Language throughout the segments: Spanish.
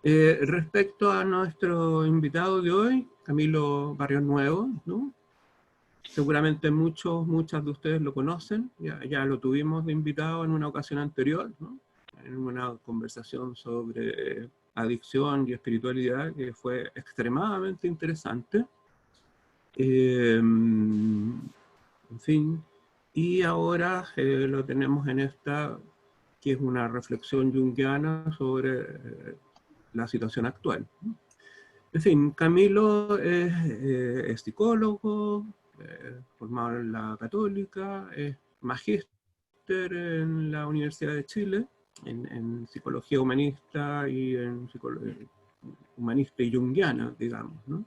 Respecto a nuestro invitado de hoy, Camilo Barrios Nuevo, ¿no? Seguramente muchas de ustedes lo conocen, ya lo tuvimos de invitado en una ocasión anterior, ¿no? En una conversación sobre adicción y espiritualidad que fue extremadamente interesante. En fin, y ahora lo tenemos en esta, que es una reflexión junguiana sobre la situación actual. En fin, Camilo es psicólogo, formado en la Católica, es magíster en la Universidad de Chile, en psicología humanista y en humanista y junguiana, digamos, ¿no?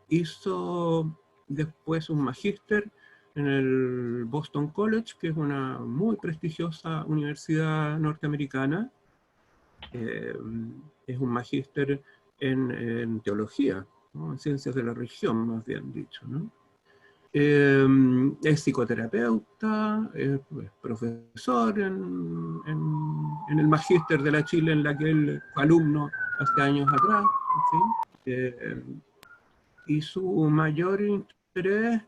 Hizo después un magíster en el Boston College, que es una muy prestigiosa universidad norteamericana. Es un magíster en teología, ¿no? En ciencias de la religión, más bien dicho, ¿no? Es psicoterapeuta, es profesor en el magíster de la Chile en la que él fue alumno hace años atrás, en fin. Y su mayor interés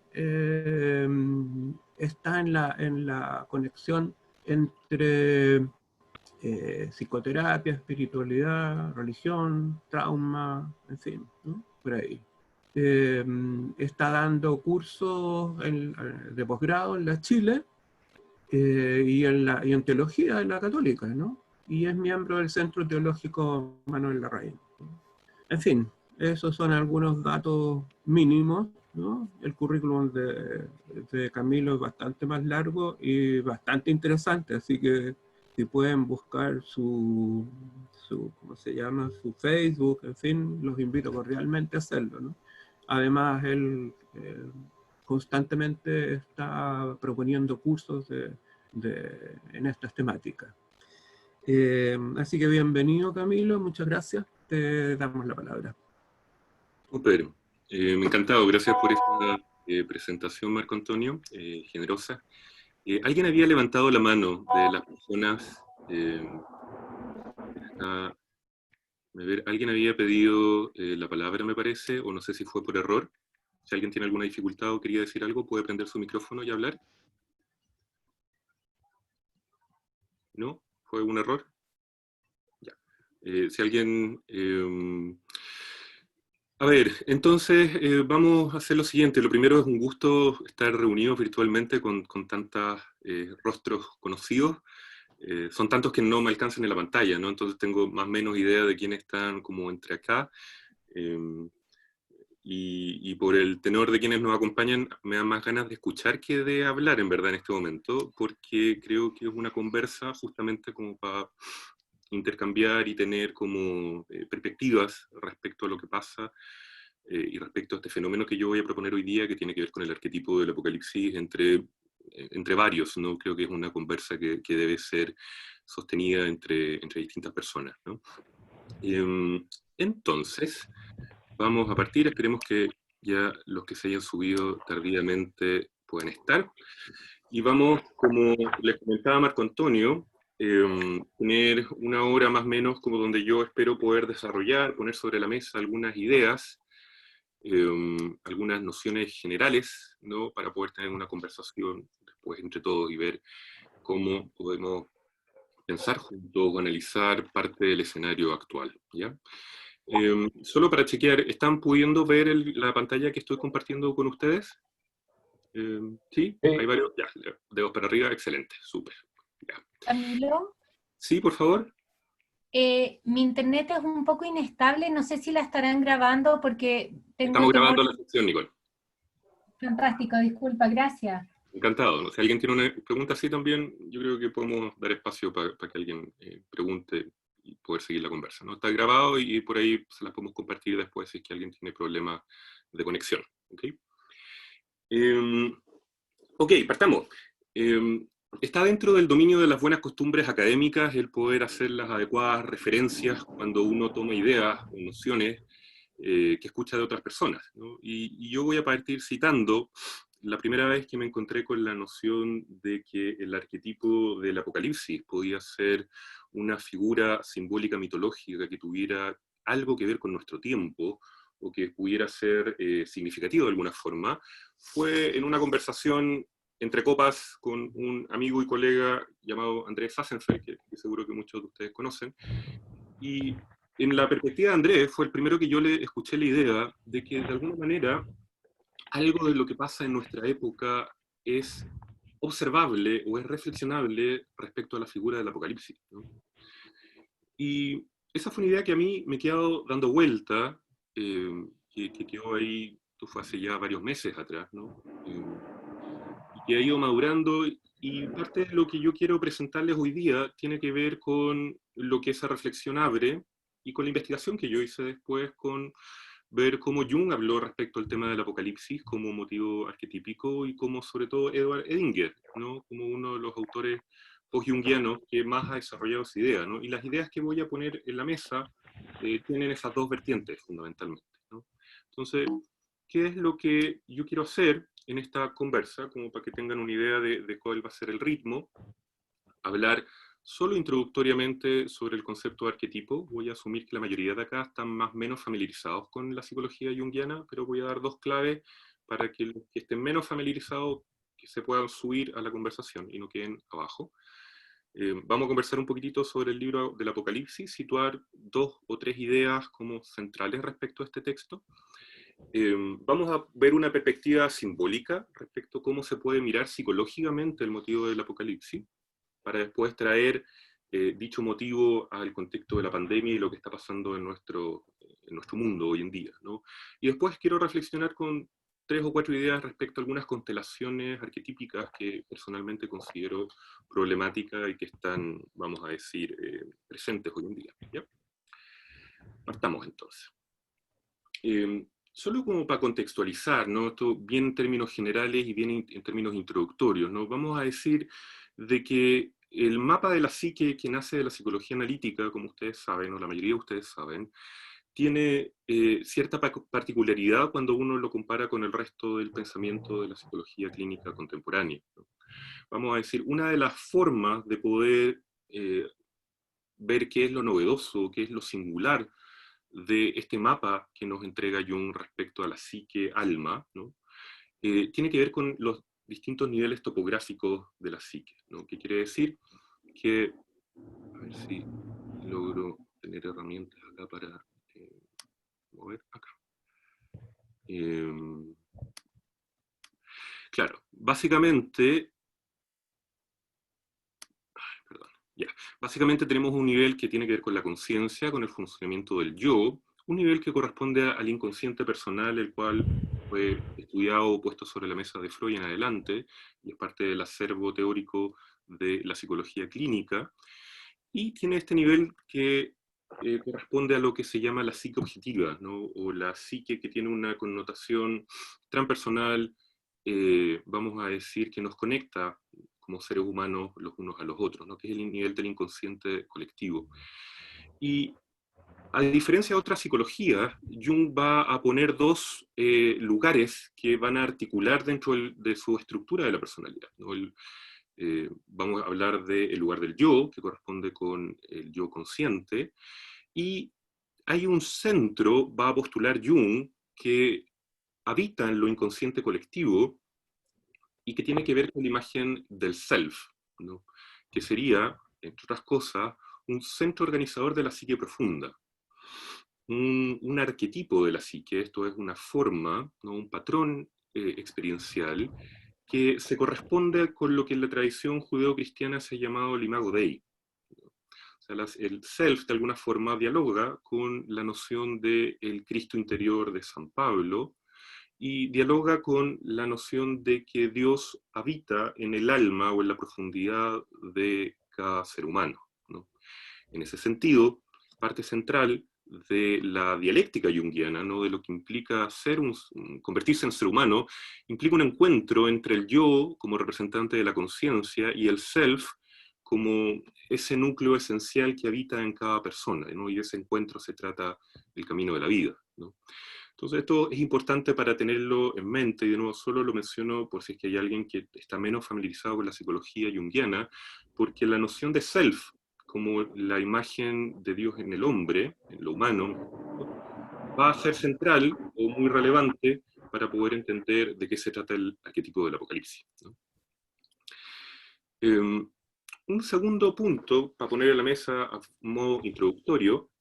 está en la conexión entre psicoterapia, espiritualidad, religión, trauma, en fin, ¿no? Por ahí. Está dando cursos de posgrado en la Chile y en teología en la Católica, ¿no? Y es miembro del Centro Teológico Manuel Larraín. En fin, esos son algunos datos mínimos, ¿no? El currículum de Camilo es bastante más largo y bastante interesante, así que si pueden buscar ¿cómo se llama? Su Facebook, en fin, los invito cordialmente a hacerlo, ¿no? Además, él constantemente está proponiendo cursos en estas temáticas. Así que bienvenido, Camilo, muchas gracias. Te damos la palabra. Súper, me ha encantado, gracias por esta presentación, Marco Antonio, generosa. ¿Alguien había levantado la mano de las personas? Alguien había pedido la palabra, me parece, o no sé si fue por error. Si alguien tiene alguna dificultad o quería decir algo, puede prender su micrófono y hablar. ¿No? ¿Fue un error? Ya. Si alguien... A ver, entonces vamos a hacer lo siguiente. Lo primero es un gusto estar reunidos virtualmente con tantos rostros conocidos. Son tantos que no me alcanzan en la pantalla, ¿no? Entonces tengo más o menos idea de quiénes están como entre acá. Y por el tenor de quienes nos acompañan, me dan más ganas de escuchar que de hablar, en verdad, en este momento, porque creo que es una conversa justamente como para intercambiar y tener como perspectivas respecto a lo que pasa y respecto a este fenómeno que yo voy a proponer hoy día, que tiene que ver con el arquetipo del apocalipsis entre varios, ¿no? Creo que es una conversa que debe ser sostenida entre distintas personas, ¿no? Entonces, vamos a partir, esperemos que ya los que se hayan subido tardíamente puedan estar. Y vamos, como les comentaba Marco Antonio, tener una hora más o menos como donde yo espero poder desarrollar, poner sobre la mesa algunas ideas, algunas nociones generales, ¿no? Para poder tener una conversación después entre todos y ver cómo podemos pensar juntos o analizar parte del escenario actual, ¿ya? Solo para chequear, ¿están pudiendo ver la pantalla que estoy compartiendo con ustedes? ¿Sí? Hay varios, ya, dedos para arriba, excelente, súper. Camilo, Sí, por favor. mi internet es un poco inestable, no sé si la estarán grabando porque Estamos tengo temor. grabando la sección, Nicole. Fantástico, disculpa, gracias. Encantado. ¿No? Si alguien tiene una pregunta así también, yo creo que podemos dar espacio para que alguien pregunte y poder seguir la conversa, ¿no? Está grabado y por ahí se las podemos compartir después si es que alguien tiene problemas de conexión. ¿Ok? Ok, partamos. Está dentro del dominio de las buenas costumbres académicas el poder hacer las adecuadas referencias cuando uno toma ideas o nociones que escucha de otras personas, ¿no? Y yo voy a partir citando la primera vez que me encontré con la noción de que el arquetipo del Apocalipsis podía ser una figura simbólica mitológica que tuviera algo que ver con nuestro tiempo, o que pudiera ser significativo de alguna forma, fue en una conversación entre copas con un amigo y colega llamado Andrés Sassenfeld, que seguro que muchos de ustedes conocen. Y en la perspectiva de Andrés fue el primero que yo le escuché la idea de que de alguna manera algo de lo que pasa en nuestra época es observable o es reflexionable respecto a la figura del Apocalipsis, ¿no? Y esa fue una idea que a mí me quedó dando vuelta, que quedó ahí, esto fue hace ya varios meses atrás, ¿no? Y que ha ido madurando, y parte de lo que yo quiero presentarles hoy día tiene que ver con lo que esa reflexión abre, y con la investigación que yo hice después con ver cómo Jung habló respecto al tema del apocalipsis como motivo arquetípico, y como sobre todo Edward Edinger, ¿no? Como uno de los autores post-jungianos que más ha desarrollado esa idea, ¿no? Y las ideas que voy a poner en la mesa tienen esas dos vertientes fundamentalmente, ¿no? Entonces, ¿qué es lo que yo quiero hacer en esta conversa? Como para que tengan una idea de cuál va a ser el ritmo. Hablar solo introductoriamente sobre el concepto de arquetipo. Voy a asumir que la mayoría de acá están más o menos familiarizados con la psicología junguiana, pero voy a dar dos claves para que los que estén menos familiarizados que se puedan subir a la conversación y no queden abajo. Vamos a conversar un poquitito sobre el libro del Apocalipsis, situar dos o tres ideas como centrales respecto a este texto. Vamos a ver una perspectiva simbólica respecto a cómo se puede mirar psicológicamente el motivo del Apocalipsis, para después traer dicho motivo al contexto de la pandemia y lo que está pasando en nuestro mundo hoy en día, ¿no? Y después quiero reflexionar con tres o cuatro ideas respecto a algunas constelaciones arquetípicas que personalmente considero problemáticas y que están, vamos a decir, presentes hoy en día, ¿ya? Partamos entonces. Solo como para contextualizar, ¿no? Esto bien en términos generales y bien en términos introductorios, ¿no? Vamos a decir de que el mapa de la psique que nace de la psicología analítica, como ustedes saben, o la mayoría de ustedes saben, tiene cierta particularidad cuando uno lo compara con el resto del pensamiento de la psicología clínica contemporánea, ¿no? Vamos a decir, una de las formas de poder ver qué es lo novedoso, qué es lo singular de este mapa que nos entrega Jung respecto a la psique-alma, ¿no? Tiene que ver con los distintos niveles topográficos de la psique, ¿no? Que quiere decir que, a ver si logro tener herramientas acá para mover acá. Claro, básicamente, perdón, ya. Básicamente tenemos un nivel que tiene que ver con la conciencia, con el funcionamiento del yo, un nivel que corresponde al inconsciente personal, el cual fue estudiado o puesto sobre la mesa de Freud en adelante, y es parte del acervo teórico de la psicología clínica, y tiene este nivel que corresponde a lo que se llama la psique objetiva, ¿no? O la psique que tiene una connotación transpersonal, vamos a decir, que nos conecta como seres humanos los unos a los otros, ¿no? Que es el nivel del inconsciente colectivo. Y a diferencia de otras psicologías, Jung va a poner dos lugares que van a articular dentro de su estructura de la personalidad, ¿no? Vamos a hablar del lugar del yo, que corresponde con el yo consciente, y hay un centro, va a postular Jung, que habita en lo inconsciente colectivo y que tiene que ver con la imagen del self, ¿no? Que sería, entre otras cosas, un centro organizador de la psique profunda, un arquetipo de la psique. Esto es una forma, ¿no? Un patrón experiencial que se corresponde con lo que en la tradición judeo-cristiana se ha llamado el imago Dei. O sea, el self de alguna forma dialoga con la noción del Cristo interior de San Pablo, y dialoga con la noción de que Dios habita en el alma o en la profundidad de cada ser humano, ¿no? En ese sentido, parte central de la dialéctica junguiana, ¿no? De lo que implica convertirse en ser humano, implica un encuentro entre el yo como representante de la conciencia y el self como ese núcleo esencial que habita en cada persona, ¿no? Y de ese encuentro se trata el camino de la vida, ¿no? Entonces esto es importante para tenerlo en mente, y de nuevo solo lo menciono por si es que hay alguien que está menos familiarizado con la psicología junguiana, porque la noción de self, como la imagen de Dios en el hombre, en lo humano, va a ser central o muy relevante para poder entender de qué se trata el arquetipo del Apocalipsis, ¿no? Un segundo punto, para poner en la mesa a modo introductorio,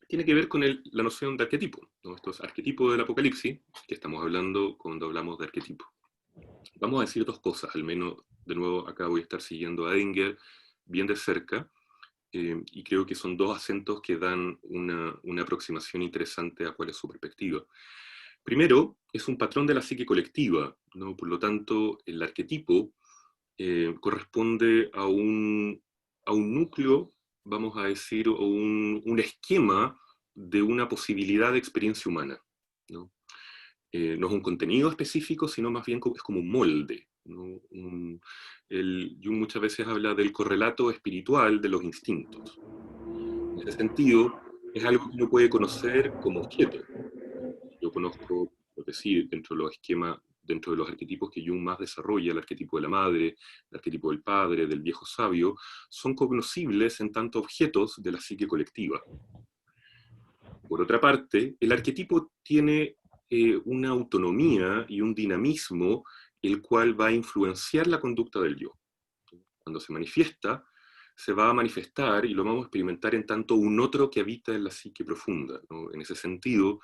tiene que ver con la noción de arquetipo, ¿no? Estos arquetipos del Apocalipsis, que estamos hablando cuando hablamos de arquetipo. Vamos a decir dos cosas, al menos, de nuevo, acá voy a estar siguiendo a Edinger bien de cerca, y creo que son dos acentos que dan una aproximación interesante a cuál es su perspectiva. Primero, es un patrón de la psique colectiva, ¿no? Por lo tanto, el arquetipo corresponde a un núcleo, vamos a decir, o un esquema de una posibilidad de experiencia humana, ¿no? No es un contenido específico, sino más bien es como un molde, ¿no? Jung muchas veces habla del correlato espiritual de los instintos. En ese sentido, es algo que uno puede conocer como objeto. Yo conozco, es decir, dentro de los esquemas, dentro de los arquetipos que Jung más desarrolla, el arquetipo de la madre, el arquetipo del padre, del viejo sabio, son cognoscibles en tanto objetos de la psique colectiva. Por otra parte, el arquetipo tiene una autonomía y un dinamismo el cual va a influenciar la conducta del yo. Cuando se manifiesta, se va a manifestar y lo vamos a experimentar en tanto un otro que habita en la psique profunda, ¿no? En ese sentido,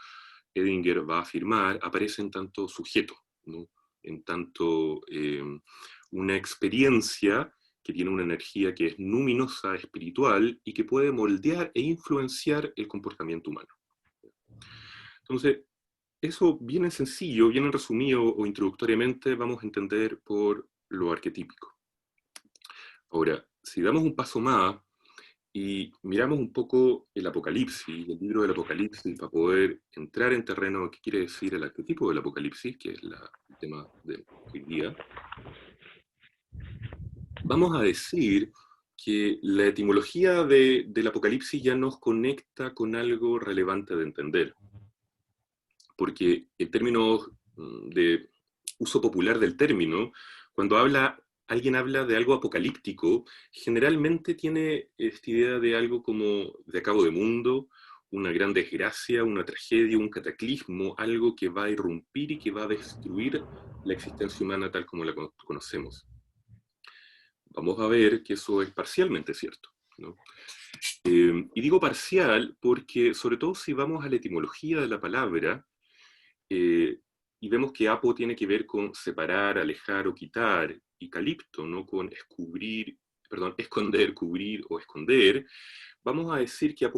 Edinger va a afirmar, aparece en tanto sujeto, ¿no? En tanto una experiencia que tiene una energía que es luminosa, espiritual, y que puede moldear e influenciar el comportamiento humano. Entonces, eso bien en sencillo, bien en resumido o introductoriamente, vamos a entender por lo arquetípico. Ahora, si damos un paso más y miramos un poco el Apocalipsis, el libro del Apocalipsis, para poder entrar en terreno de qué quiere decir el arquetipo del Apocalipsis, que es el tema de hoy día, vamos a decir que la etimología del Apocalipsis ya nos conecta con algo relevante de entender. Porque en términos de uso popular del término, cuando alguien habla de algo apocalíptico, generalmente tiene esta idea de algo como de acabo de mundo, una gran desgracia, una tragedia, un cataclismo, algo que va a irrumpir y que va a destruir la existencia humana tal como la conocemos. Vamos a ver que eso es parcialmente cierto, ¿no? Y digo parcial porque, sobre todo si vamos a la etimología de la palabra, y vemos que apo tiene que ver con separar, alejar o quitar, y calipto, ¿no? Con esconder, cubrir o esconder, vamos a decir que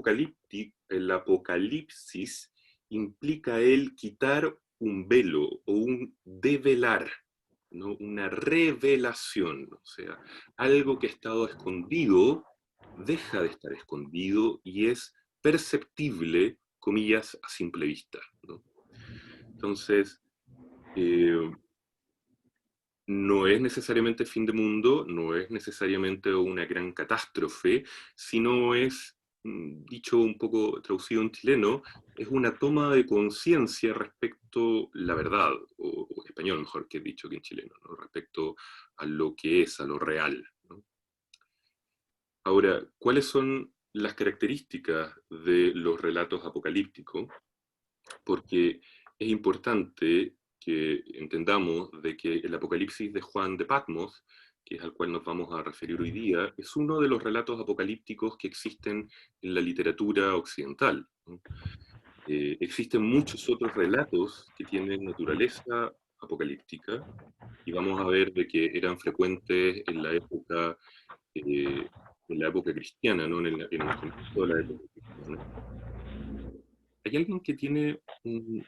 el apocalipsis implica el quitar un velo o un develar, ¿no? Una revelación, o sea, algo que ha estado escondido deja de estar escondido y es perceptible, comillas, a simple vista, ¿no? Entonces, no es necesariamente fin de mundo, no es necesariamente una gran catástrofe, sino es, dicho un poco traducido en chileno, es una toma de conciencia respecto a la verdad, o en español mejor que dicho que en chileno, ¿no? Respecto a lo que es, a lo real, ¿no? Ahora, ¿cuáles son las características de los relatos apocalípticos? Porque es importante que entendamos de que el Apocalipsis de Juan de Patmos, que es al cual nos vamos a referir hoy día, es uno de los relatos apocalípticos que existen en la literatura occidental, ¿no? Existen muchos otros relatos que tienen naturaleza apocalíptica, y vamos a ver de que eran frecuentes en la época cristiana, ¿no? En el contexto de la época cristiana. ¿Hay alguien que tiene un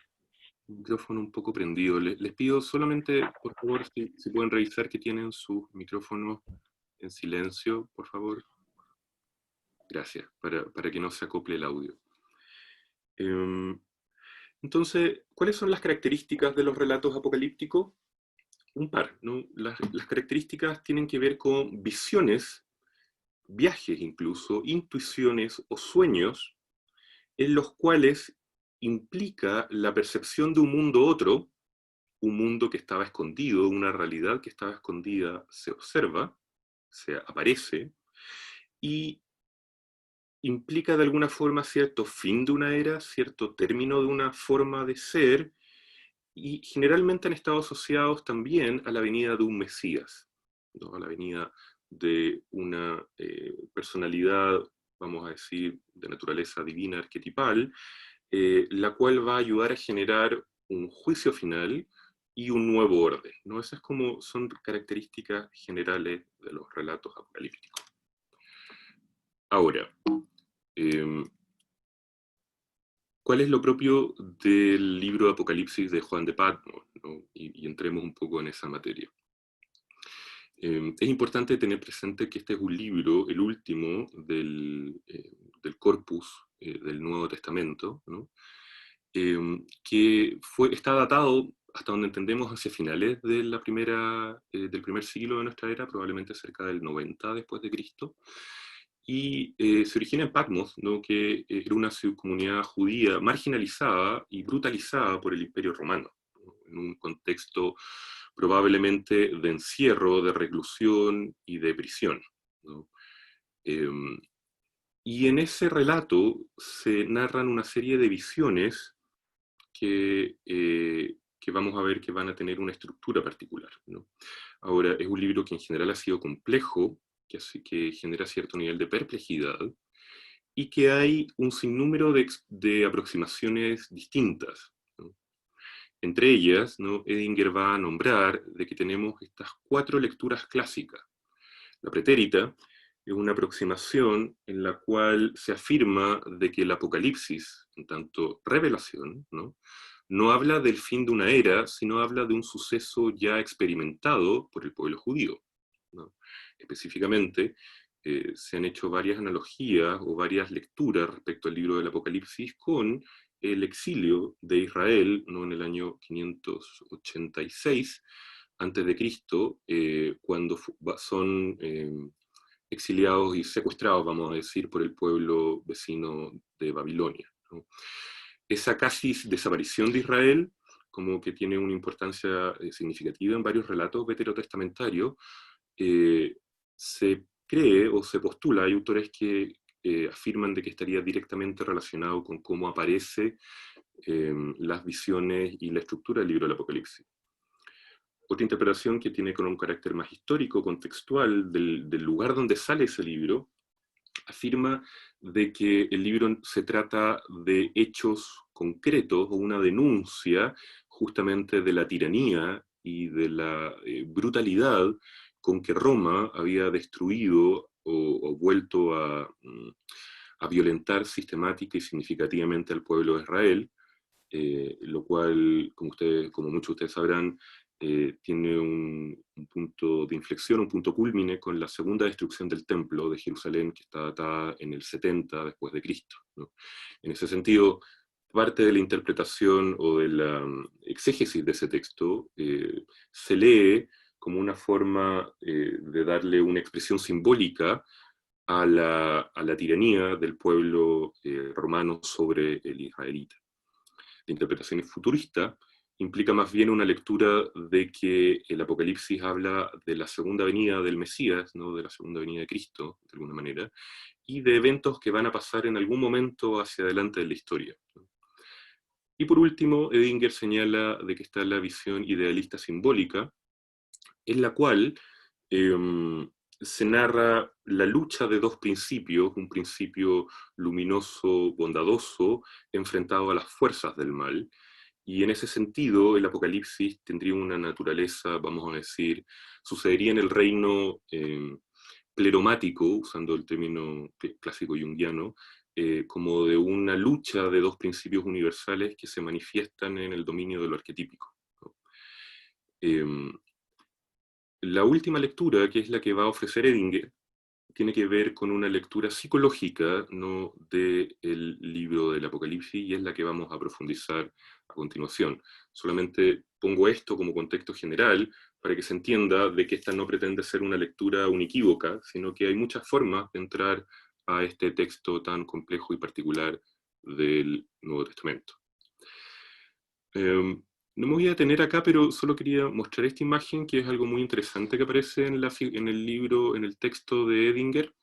micrófono un poco prendido? Les pido solamente, por favor, si pueden revisar que tienen sus micrófonos en silencio, por favor. Gracias, para que no se acople el audio. Entonces, ¿cuáles son las características de los relatos apocalípticos? Un par, ¿no? Las características tienen que ver con visiones, viajes incluso, intuiciones o sueños, en los cuales implica la percepción de un mundo otro, un mundo que estaba escondido, una realidad que estaba escondida, se observa, se aparece, y implica de alguna forma cierto fin de una era, cierto término de una forma de ser, y generalmente han estado asociados también a la venida de un Mesías, ¿no? A la venida de una personalidad, vamos a decir, de naturaleza divina arquetipal, la cual va a ayudar a generar un juicio final y un nuevo orden, ¿no? Esas son características generales de los relatos apocalípticos. Ahora, ¿cuál es lo propio del libro de Apocalipsis de Juan de Patmos, ¿no? Y entremos un poco en esa materia. Es importante tener presente que este es un libro, el último del corpus del Nuevo Testamento, ¿no? Que está datado, hasta donde entendemos, hacia finales de del primer siglo de nuestra era, probablemente cerca del 90 después de Cristo, y se origina en Patmos, ¿no? Que era una comunidad judía marginalizada y brutalizada por el Imperio Romano, ¿no? En un contexto probablemente de encierro, de reclusión y de prisión, ¿no? Y en ese relato se narran una serie de visiones que vamos a ver que van a tener una estructura particular, ¿no? Ahora, es un libro que en general ha sido complejo, que genera cierto nivel de perplejidad, y que hay un sinnúmero de aproximaciones distintas, ¿no? Entre ellas, ¿no? Edinger va a nombrar de que tenemos estas 4 lecturas clásicas. La pretérita es una aproximación en la cual se afirma de que el Apocalipsis, en tanto revelación, no habla del fin de una era, sino habla de un suceso ya experimentado por el pueblo judío, ¿no? Específicamente, se han hecho varias analogías o varias lecturas respecto al libro del Apocalipsis con el exilio de Israel, ¿no? En el año 586 antes de Cristo, cuando son exiliados y secuestrados, vamos a decir, por el pueblo vecino de Babilonia, ¿no? Esa casi desaparición de Israel, como que tiene una importancia significativa en varios relatos veterotestamentarios, se cree o se postula, hay autores que afirman de que estaría directamente relacionado con cómo aparece las visiones y la estructura del libro del Apocalipsis. Otra interpretación que tiene con un carácter más histórico, contextual, del lugar donde sale ese libro, afirma de que el libro se trata de hechos concretos o una denuncia justamente de la tiranía y de la brutalidad con que Roma había destruido o vuelto a violentar sistemática y significativamente al pueblo de Israel, lo cual, como muchos de ustedes sabrán, tiene un punto de inflexión, un punto cúlmine con la segunda destrucción del templo de Jerusalén, que está datada en el 70 después de Cristo, ¿no? En ese sentido, parte de la interpretación o de la exégesis de ese texto se lee como una forma de darle una expresión simbólica a la tiranía del pueblo romano sobre el israelita. La interpretación futurista implica más bien una lectura de que el Apocalipsis habla de la segunda venida del Mesías, ¿no? De la segunda venida de Cristo, de alguna manera, y de eventos que van a pasar en algún momento hacia adelante de la historia, ¿no? Y por último, Edinger señala de que está la visión idealista simbólica, en la cual se narra la lucha de 2 principios, un principio luminoso, bondadoso, enfrentado a las fuerzas del mal. Y en ese sentido, el Apocalipsis tendría una naturaleza, vamos a decir, sucedería en el reino pleromático, usando el término clásico junguiano, como de una lucha de 2 principios universales que se manifiestan en el dominio de lo arquetípico, ¿no? La última lectura, que es la que va a ofrecer Edinger, tiene que ver con una lectura psicológica, ¿no? Del libro del Apocalipsis, y es la que vamos a profundizar a continuación. Solamente pongo esto como contexto general para que se entienda de que esta no pretende ser una lectura unequívoca, sino que hay muchas formas de entrar a este texto tan complejo y particular del Nuevo Testamento. No me voy a detener acá, pero solo quería mostrar esta imagen, que es algo muy interesante que aparece en el libro, en el texto de Edinger.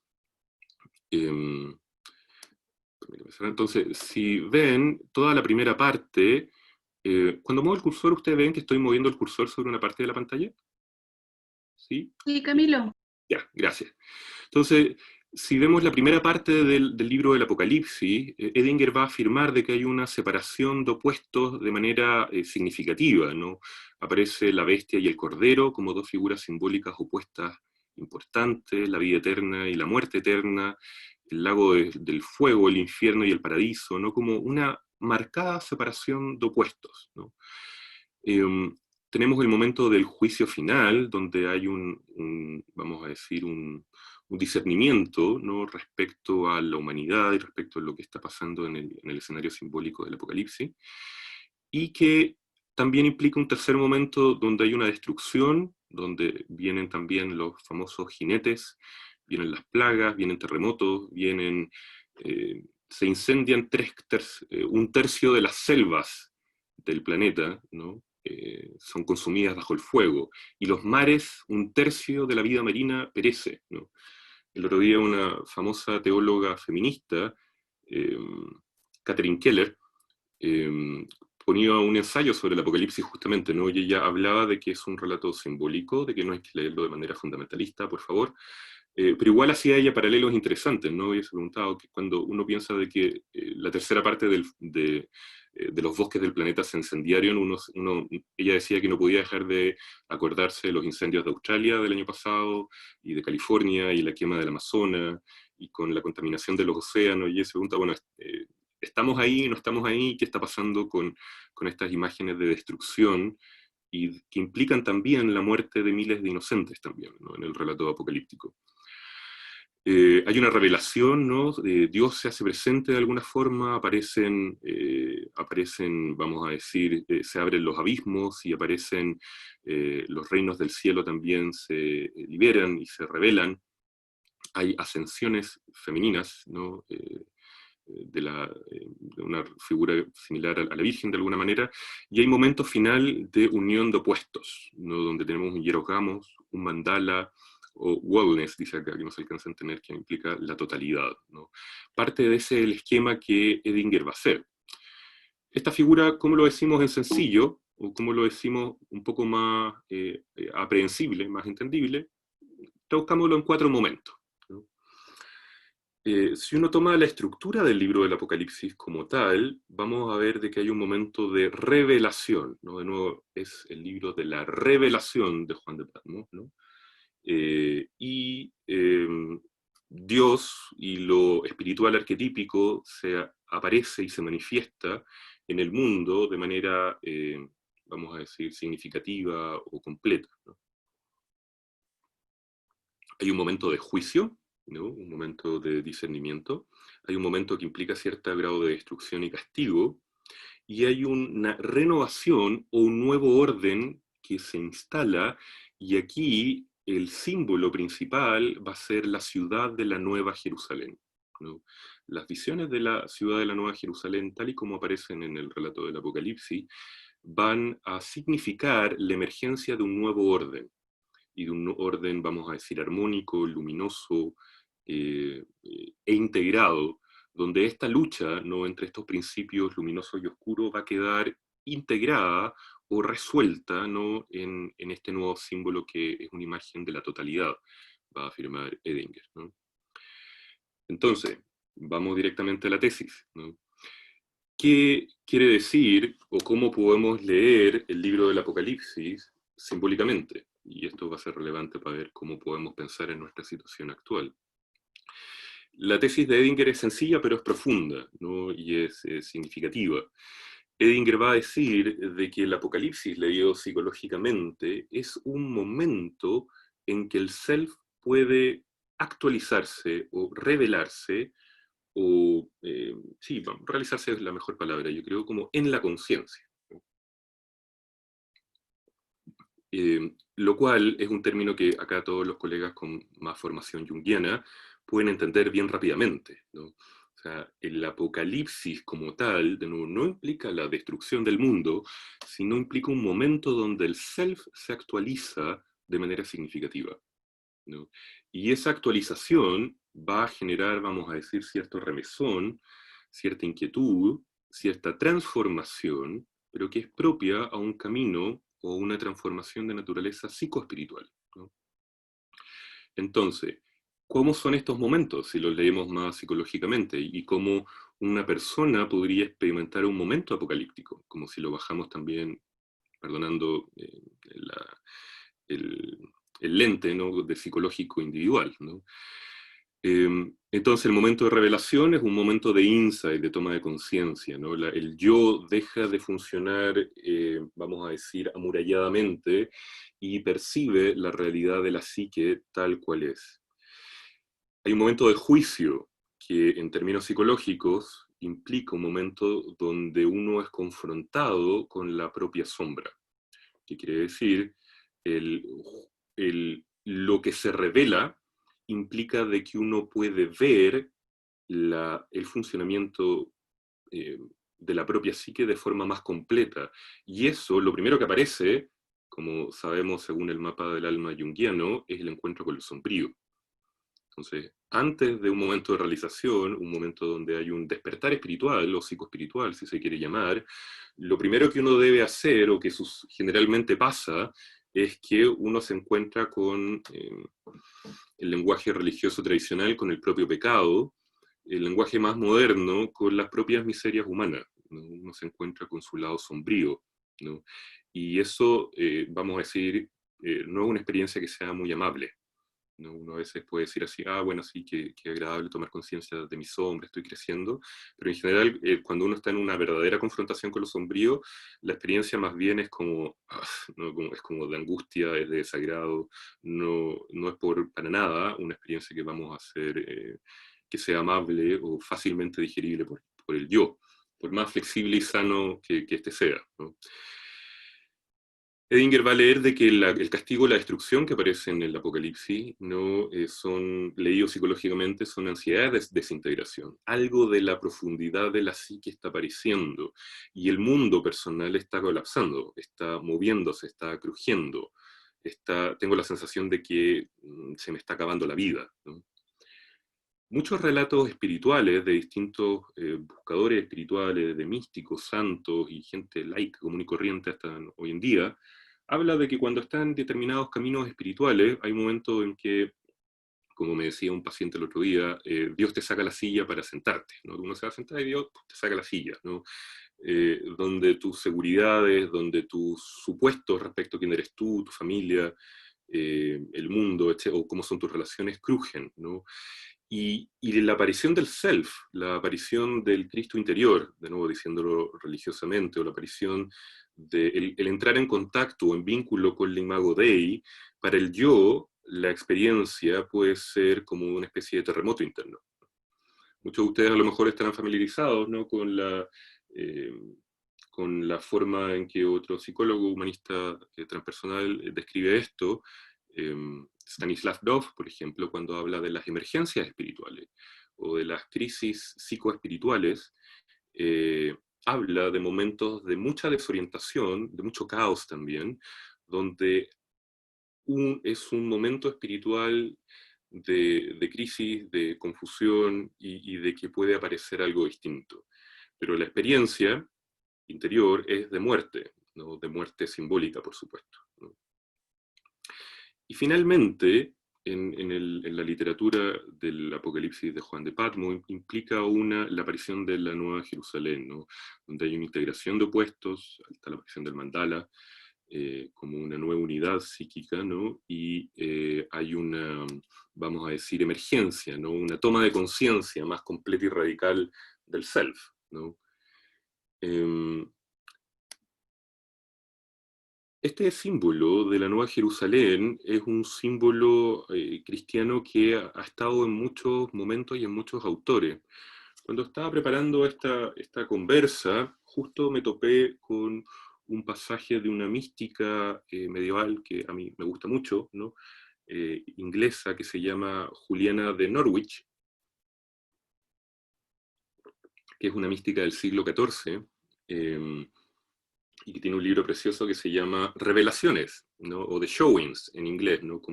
Entonces, si ven toda la primera parte, cuando muevo el cursor, ¿ustedes ven que estoy moviendo el cursor sobre una parte de la pantalla? ¿Sí? Sí, Camilo. Ya, gracias. Entonces, si vemos la primera parte del libro del Apocalipsis, Edinger va a afirmar de que hay una separación de opuestos de manera significativa, ¿no? Aparece la bestia y el cordero como dos figuras simbólicas opuestas importantes, la vida eterna y la muerte eterna, el lago del fuego, el infierno y el paraíso, ¿no? Como una marcada separación de opuestos, ¿no? Tenemos el momento del juicio final, donde hay vamos a decir, un discernimiento, ¿no?, respecto a la humanidad y respecto a lo que está pasando en el escenario simbólico del Apocalipsis, y que también implica un tercer momento donde hay una destrucción, donde vienen también los famosos jinetes, vienen las plagas, vienen terremotos, se incendian un tercio de las selvas del planeta, ¿no? Son consumidas bajo el fuego, y los mares, un tercio de la vida marina perece, ¿no? El otro día una famosa teóloga feminista, eh, Catherine Keller, ponía un ensayo sobre el Apocalipsis justamente, ¿no? Y ella hablaba de que es un relato simbólico, de que no hay que leerlo de manera fundamentalista, por favor, pero igual hacía ella paralelos interesantes, ¿no? Y se preguntaba que cuando uno piensa de que la tercera parte de los bosques del planeta se incendiaron, ella decía que no podía dejar de acordarse de los incendios de Australia del año pasado, y de California, y la quema del Amazonas, y con la contaminación de los océanos, y ella se pregunta, bueno, ¿estamos ahí, no estamos ahí? ¿Qué está pasando con estas imágenes de destrucción? Y que implican también la muerte de miles de inocentes también, ¿no?, en el relato apocalíptico. Hay una revelación, ¿no? Dios se hace presente de alguna forma, aparecen, vamos a decir, se abren los abismos y aparecen los reinos del cielo, también se liberan y se revelan. Hay ascensiones femeninas, ¿no? De una figura similar a la Virgen de alguna manera, y hay momento final de unión de opuestos, ¿no?, donde tenemos un hierogamos, un mandala, o wellness, dice acá, que no se alcanza a entender, que implica la totalidad, ¿no? Parte de ese es el esquema que Edinger va a hacer. Esta figura, ¿cómo lo decimos en sencillo? O ¿cómo lo decimos un poco más aprehensible, más entendible? Traduzcámoslo en 4 momentos, ¿no? Si uno toma la estructura del libro del Apocalipsis como tal, vamos a ver de que hay un momento de revelación, ¿no? De nuevo, es el libro de la revelación de Juan de Patmos, ¿no? Dios y lo espiritual arquetípico aparece y se manifiesta en el mundo de manera, vamos a decir, significativa o completa, ¿no? Hay un momento de juicio, ¿no?, un momento de discernimiento, hay un momento que implica cierto grado de destrucción y castigo, y hay una renovación o un nuevo orden que se instala, y aquí el símbolo principal va a ser la ciudad de la Nueva Jerusalén, ¿no? Las visiones de la ciudad de la Nueva Jerusalén, tal y como aparecen en el relato del Apocalipsis, van a significar la emergencia de un nuevo orden, y de un orden, vamos a decir, armónico, luminoso e integrado, donde esta lucha, ¿no?, entre estos principios luminosos y oscuros va a quedar integrada o resuelta, ¿no?, en este nuevo símbolo que es una imagen de la totalidad, va a afirmar Edinger, ¿no? Entonces, vamos directamente a la tesis, ¿no? ¿Qué quiere decir o cómo podemos leer el libro del Apocalipsis simbólicamente? Y esto va a ser relevante para ver cómo podemos pensar en nuestra situación actual. La tesis de Edinger es sencilla, pero es profunda, ¿no?, y es significativa. Edinger va a decir de que el Apocalipsis, leído psicológicamente, es un momento en que el self puede actualizarse o revelarse, o, sí, realizarse es la mejor palabra, yo creo, como en la conciencia. Lo cual es un término que acá todos los colegas con más formación junguiana pueden entender bien rápidamente, ¿no? O sea, el apocalipsis como tal, de nuevo, no implica la destrucción del mundo, sino implica un momento donde el self se actualiza de manera significativa, ¿no? Y esa actualización va a generar, vamos a decir, cierto remesón, cierta inquietud, cierta transformación, pero que es propia a un camino o una transformación de naturaleza psicoespiritual, ¿no? Entonces, ¿cómo son estos momentos si los leemos más psicológicamente? Y cómo una persona podría experimentar un momento apocalíptico, como si lo bajamos también, perdonando el, el lente, ¿no?, de psicológico individual, ¿no? Entonces el momento de revelación es un momento de insight, de toma de conciencia, ¿no? El yo deja de funcionar, vamos a decir, amuralladamente, y percibe la realidad de la psique tal cual es. Hay un momento de juicio que en términos psicológicos implica un momento donde uno es confrontado con la propia sombra, que quiere decir lo que se revela implica de que uno puede ver el funcionamiento de la propia psique de forma más completa. Y eso, lo primero que aparece, como sabemos según el mapa del alma junguiano, es el encuentro con lo sombrío. Entonces, antes de un momento de realización, un momento donde hay un despertar espiritual o psicoespiritual, si se quiere llamar, lo primero que uno debe hacer, o que generalmente pasa, es que uno se encuentra con el lenguaje religioso tradicional, con el propio pecado, el lenguaje más moderno con las propias miserias humanas, ¿no? Uno se encuentra con su lado sombrío, ¿no? Y eso, vamos a decir, no es una experiencia que sea muy amable, ¿no? Uno a veces puede decir así, ah, bueno, sí, qué agradable tomar conciencia de mi sombra, estoy creciendo, pero en general, cuando uno está en una verdadera confrontación con lo sombrío, la experiencia más bien es como, ¿no?, es como de angustia, es de desagrado, no es para nada una experiencia que vamos a hacer que sea amable o fácilmente digerible por el yo, por más flexible y sano que este sea, ¿no? Edinger va a leer de que el castigo y la destrucción que aparecen en el Apocalipsis no son, leídos psicológicamente, son ansiedades de desintegración. Algo de la profundidad de la psique está apareciendo y el mundo personal está colapsando, está moviéndose, está crujiendo. Tengo la sensación de que se me está acabando la vida, ¿no? Muchos relatos espirituales de distintos buscadores espirituales, de místicos, santos y gente laica, común y corriente hasta hoy en día, habla de que cuando están en determinados caminos espirituales, hay un momento en que, como me decía un paciente el otro día, Dios te saca la silla para sentarte, ¿no? Uno se va a sentar y Dios te saca la silla, ¿no? Donde tus seguridades, donde tus supuestos respecto a quién eres tú, tu familia, el mundo, o cómo son tus relaciones, crujen, ¿no? Y la aparición del self, la aparición del Cristo interior, de nuevo diciéndolo religiosamente, o la aparición el entrar en contacto o en vínculo con el imago Dei, para el yo, la experiencia puede ser como una especie de terremoto interno. Muchos de ustedes a lo mejor estarán familiarizados, ¿no?, eh, con la forma en que otro psicólogo humanista transpersonal describe esto. Stanislav Grof, por ejemplo, cuando habla de las emergencias espirituales o de las crisis psicoespirituales, habla de momentos de mucha desorientación, de mucho caos también, donde es un momento espiritual de crisis, de confusión y de que puede aparecer algo distinto. Pero la experiencia interior es de muerte, ¿no?, de muerte simbólica, por supuesto, ¿no? Y finalmente, en la literatura del Apocalipsis de Juan de Patmos, implica la aparición de la Nueva Jerusalén, ¿no?, donde hay una integración de opuestos, está la aparición del mandala, como una nueva unidad psíquica, ¿no? Y hay una, vamos a decir, emergencia, ¿no?, una toma de conciencia más completa y radical del self, ¿no? Este símbolo de la Nueva Jerusalén es un símbolo cristiano que ha estado en muchos momentos y en muchos autores. Cuando estaba preparando esta conversa, justo me topé con un pasaje de una mística medieval que a mí me gusta mucho, ¿no?, inglesa, que se llama Juliana de Norwich, que es una mística del siglo XIV, y que tiene un libro precioso que se llama Revelaciones, ¿no? O The Showings en inglés, ¿no? Que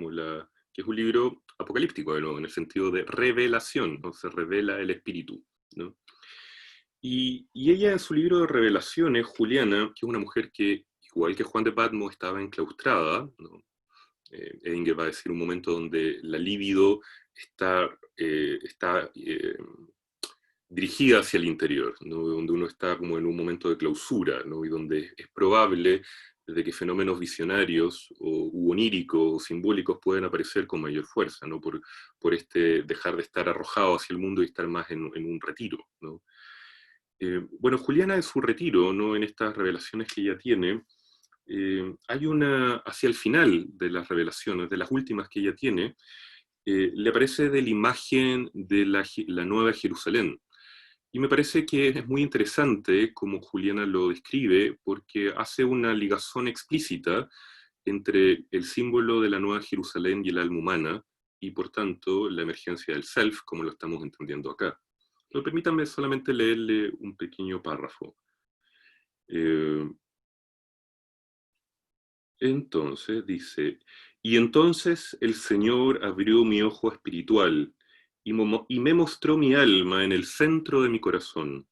es un libro apocalíptico, de nuevo, en el sentido de revelación, ¿no? Se revela el espíritu, ¿no? Y ella en su libro de Revelaciones, Juliana, que es una mujer que, igual que Juan de Patmos, estaba enclaustrada, ¿no? Edinger va a decir un momento donde la libido está dirigida hacia el interior, ¿no? Donde uno está como en un momento de clausura, ¿no? Y donde es probable de que fenómenos visionarios u oníricos o simbólicos pueden aparecer con mayor fuerza, ¿no? Por este dejar de estar arrojado hacia el mundo y estar más en un retiro, ¿no? Bueno, Juliana en su retiro, ¿no? En estas revelaciones que ella tiene, hay hacia el final de las revelaciones, de las últimas que ella tiene, le aparece de la imagen de la Nueva Jerusalén. Y me parece que es muy interesante como Juliana lo describe, porque hace una ligazón explícita entre el símbolo de la Nueva Jerusalén y el alma humana, y por tanto la emergencia del self, como lo estamos entendiendo acá. Pero permítanme solamente leerle un pequeño párrafo. Entonces dice, y entonces el Señor abrió mi ojo espiritual y me mostró mi alma en el centro de mi corazón.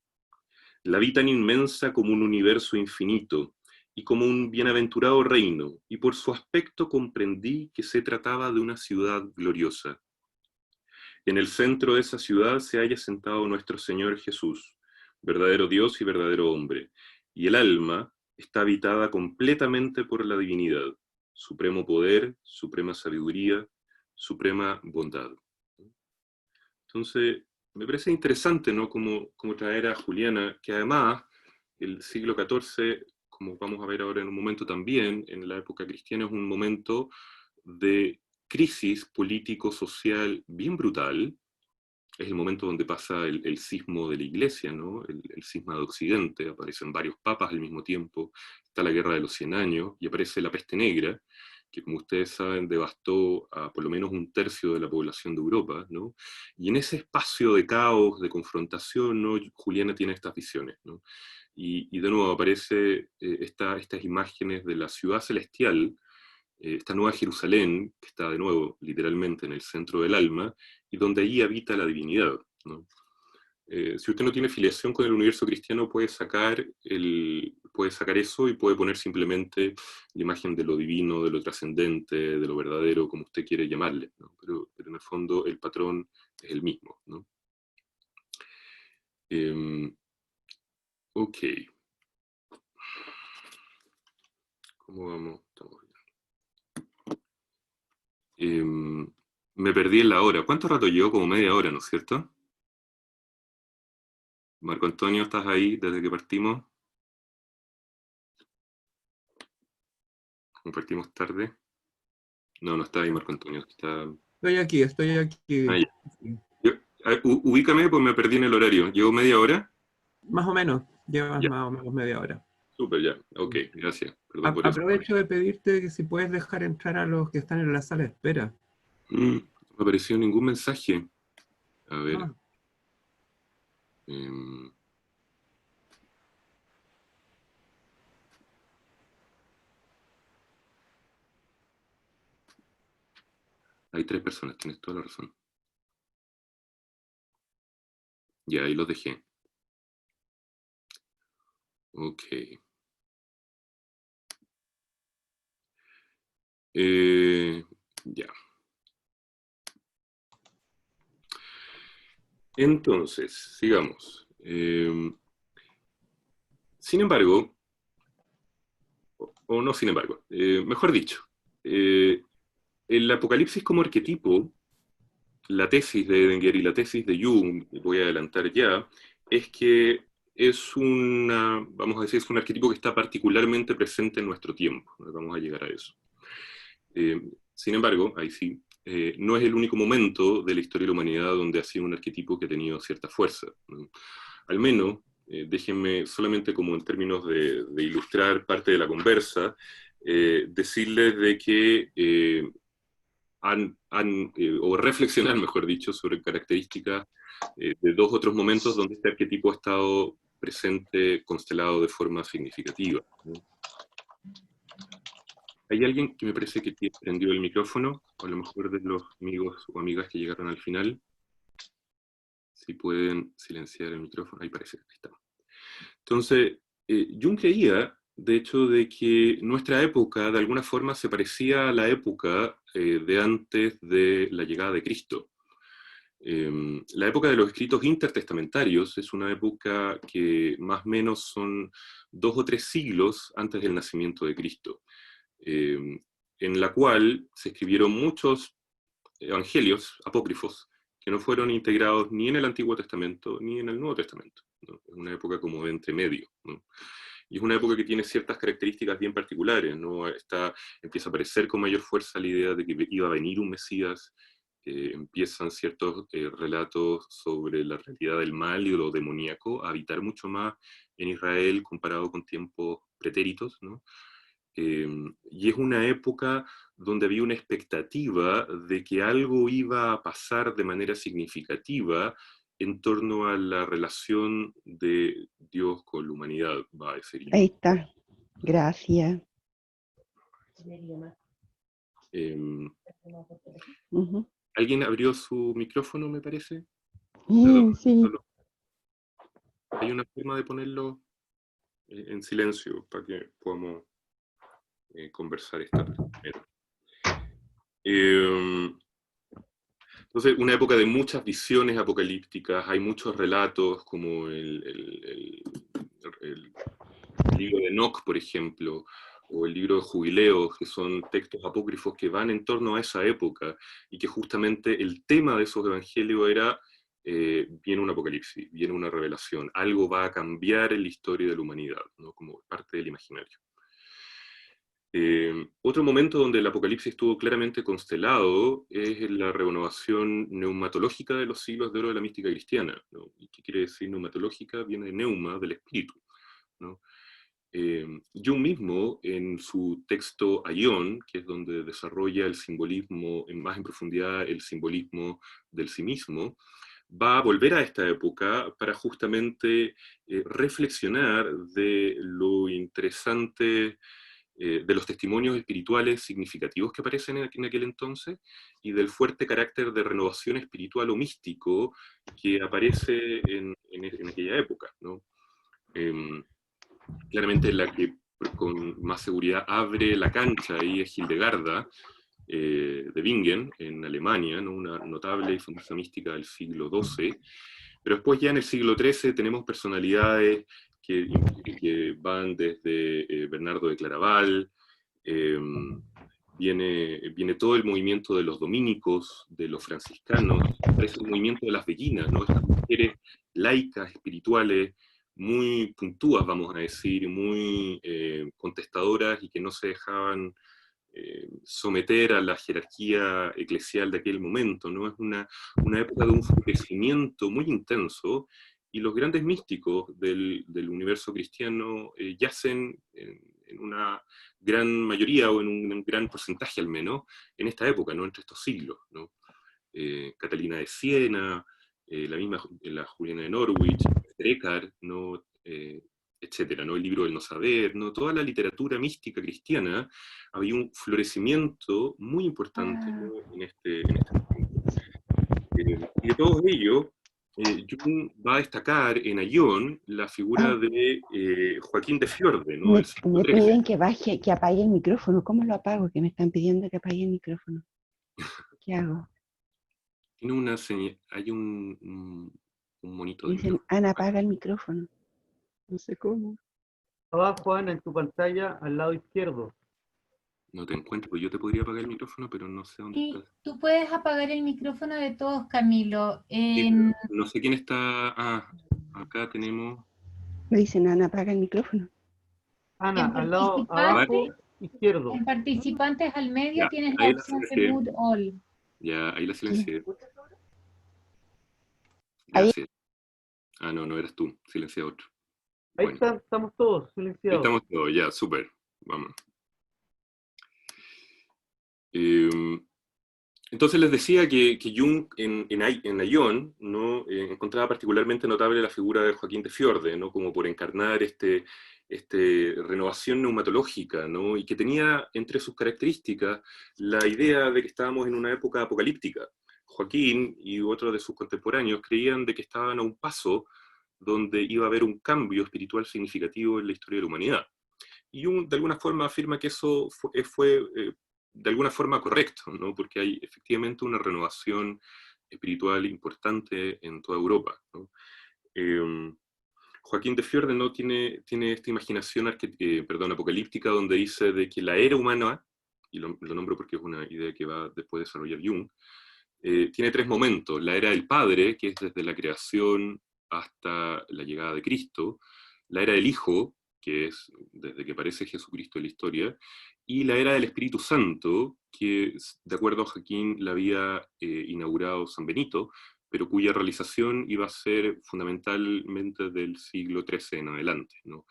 La vi tan inmensa como un universo infinito y como un bienaventurado reino, y por su aspecto comprendí que se trataba de una ciudad gloriosa. En el centro de esa ciudad se halla sentado nuestro Señor Jesús, verdadero Dios y verdadero hombre, y el alma está habitada completamente por la divinidad, supremo poder, suprema sabiduría, suprema bondad. Entonces, me parece interesante, ¿no? Como traer a Juliana, que además el siglo XIV, como vamos a ver ahora en un momento también, en la época cristiana, es un momento de crisis político-social bien brutal. Es el momento donde pasa el cisma de la Iglesia, ¿no? El cisma de Occidente, aparecen varios papas al mismo tiempo, está la Guerra de los 100 años, y aparece la peste negra, que como ustedes saben devastó a por lo menos un tercio de la población de Europa, ¿no? Y en ese espacio de caos, de confrontación, ¿no? Juliana tiene estas visiones, ¿no? Y de nuevo aparece estas imágenes de la ciudad celestial, esta nueva Jerusalén, que está de nuevo literalmente en el centro del alma, y donde ahí habita la divinidad, ¿no? Si usted no tiene filiación con el universo cristiano, puede sacar eso y puede poner simplemente la imagen de lo divino, de lo trascendente, de lo verdadero, como usted quiere llamarle, ¿no? Pero en el fondo el patrón es el mismo, ¿no? Ok. ¿Cómo vamos? Estamos bien. Me perdí en la hora. ¿Cuánto rato llevo? Como media hora, ¿no es cierto? Marco Antonio, ¿estás ahí desde que partimos? ¿Cómo partimos tarde? No, no está ahí Marco Antonio. Está... Estoy aquí. Ah, ya. Ubícame, pues me perdí en el horario. ¿Llevo media hora? Más o menos, llevas Ya. más o menos media hora. Súper, ya. Ok, gracias. Perdón por eso. Aprovecho de pedirte que si puedes dejar entrar a los que están en la sala de espera. No me apareció ningún mensaje. A ver. Ah. Hay 3 personas, tienes toda la razón. Ya, ahí los dejé. Ok. Ya. Entonces, sigamos. Sin embargo, o no sin embargo, mejor dicho, el apocalipsis como arquetipo, la tesis de Edinger y la tesis de Jung, voy a adelantar ya, es que es vamos a decir, es un arquetipo que está particularmente presente en nuestro tiempo. Vamos a llegar a eso. Sin embargo, ahí sí, no es el único momento de la historia de la humanidad donde ha sido un arquetipo que ha tenido cierta fuerza, ¿no? Al menos, déjenme solamente como en términos de ilustrar parte de la conversa, decirles de que o reflexionar, mejor dicho, sobre características de dos otros momentos donde este arquetipo ha estado presente, constelado de forma significativa, ¿no? ¿Hay alguien que me parece que prendió el micrófono? O a lo mejor de los amigos o amigas que llegaron al final. Si pueden silenciar el micrófono. Ahí parece que está. Entonces, Jung creía, de hecho, de que nuestra época de alguna forma se parecía a la época de antes de la llegada de Cristo. La época de los escritos intertestamentarios es una época que más o menos son 2 o 3 siglos antes del nacimiento de Cristo, en la cual se escribieron muchos evangelios apócrifos que no fueron integrados ni en el Antiguo Testamento ni en el Nuevo Testamento, ¿no? Es una época como de entremedio, ¿no? Y es una época que tiene ciertas características bien particulares, ¿no? Empieza a aparecer con mayor fuerza la idea de que iba a venir un Mesías, empiezan ciertos relatos sobre la realidad del mal y lo demoníaco a habitar mucho más en Israel comparado con tiempos pretéritos, ¿no? Y es una época donde había una expectativa de que algo iba a pasar de manera significativa en torno a la relación de Dios con la humanidad, va a decir yo. Ahí está. Gracias. ¿Alguien abrió su micrófono, me parece? Sí. Hay una forma de ponerlo en silencio para que podamos conversar esta primero. Entonces, una época de muchas visiones apocalípticas, hay muchos relatos como el libro de Enoc, por ejemplo, o el libro de Jubileos, que son textos apócrifos que van en torno a esa época, y que justamente el tema de esos evangelios era, viene un apocalipsis, viene una revelación, algo va a cambiar en la historia de la humanidad, ¿no? Como parte del imaginario. Otro momento donde el apocalipsis estuvo claramente constelado es la renovación neumatológica de los siglos de oro de la mística cristiana, ¿no? ¿Y qué quiere decir neumatológica? Viene de neuma, del espíritu, ¿no? Jung mismo, en su texto Aion, que es donde desarrolla el simbolismo, más en profundidad el simbolismo del sí mismo, va a volver a esta época para justamente reflexionar de lo interesante de los testimonios espirituales significativos que aparecen en aquel entonces y del fuerte carácter de renovación espiritual o místico que aparece en aquella época, ¿no? Claramente la que con más seguridad abre la cancha ahí es Hildegarda, de Bingen, en Alemania, ¿no? Una notable y famosa mística del siglo XII, pero después ya en el siglo XIII tenemos personalidades que van desde Bernardo de Claraval, viene todo el movimiento de los dominicos, de los franciscanos, aparece el movimiento de las beguinas, ¿no? Estas mujeres laicas, espirituales, muy puntúas, vamos a decir, muy contestadoras y que no se dejaban someter a la jerarquía eclesial de aquel momento, ¿no? Es una época de un florecimiento muy intenso, y los grandes místicos del universo cristiano yacen en una gran mayoría, o en un gran porcentaje al menos, en esta época, ¿no? Entre estos siglos, ¿no? Catalina de Siena, la misma la Juliana de Norwich, Eckhart, ¿no? Etcétera, ¿no? El libro del no saber, ¿no? Toda la literatura mística cristiana, había un florecimiento muy importante, ¿no? en este momento. Y de todos ellos, Jung va a destacar en Aion la figura de Joaquín de Fiorde, ¿no? Me piden que baje, que apague el micrófono. ¿Cómo lo apago? Que me están pidiendo que apague el micrófono. ¿Qué hago? Tiene una señal, hay un monito de Dicen, micrófono. Ana, apaga el micrófono. No sé cómo. Abajo, Ana, en tu pantalla, al lado izquierdo. No te encuentro, yo te podría apagar el micrófono, pero no sé dónde Sí, estás. tú puedes apagar el micrófono de todos, Camilo. Sí, pero no sé quién está. Ah, acá tenemos. Me dicen, Ana, apaga el micrófono. Ana, En al lado participantes, abajo izquierdo. en participantes al medio Ya, tienes la ahí la opción de silencié. Mute All. Ya, ahí la silencié. Ahí. Gracias. Ah, no, no eras tú. Silencié a otro. Ahí Bueno, estamos todos ahí silenciados. estamos todos, ya, súper. Vamos. Entonces les decía que Jung en Ayón, ¿no? Encontraba particularmente notable la figura de Joaquín de Fiorde, ¿no? Como por encarnar renovación neumatológica, ¿no? Y que tenía entre sus características la idea de que estábamos en una época apocalíptica. Joaquín y otros de sus contemporáneos creían de que estaban a un paso donde iba a haber un cambio espiritual significativo en la historia de la humanidad. Y Jung de alguna forma afirma que eso fue de alguna forma correcto, ¿no? Porque hay efectivamente una renovación espiritual importante en toda Europa, ¿no? Joaquín de Fiorde no tiene esta imaginación apocalíptica donde dice de que la era humana, y lo nombro porque es una idea que va después de desarrollar Jung, tiene tres momentos: la era del Padre, que es desde la creación hasta la llegada de Cristo; la era del Hijo, que es desde que aparece Jesucristo en la historia; y la era del Espíritu Santo, que de acuerdo a Joaquín la había inaugurado San Benito, pero cuya realización iba a ser fundamentalmente del siglo XIII en adelante, ¿no?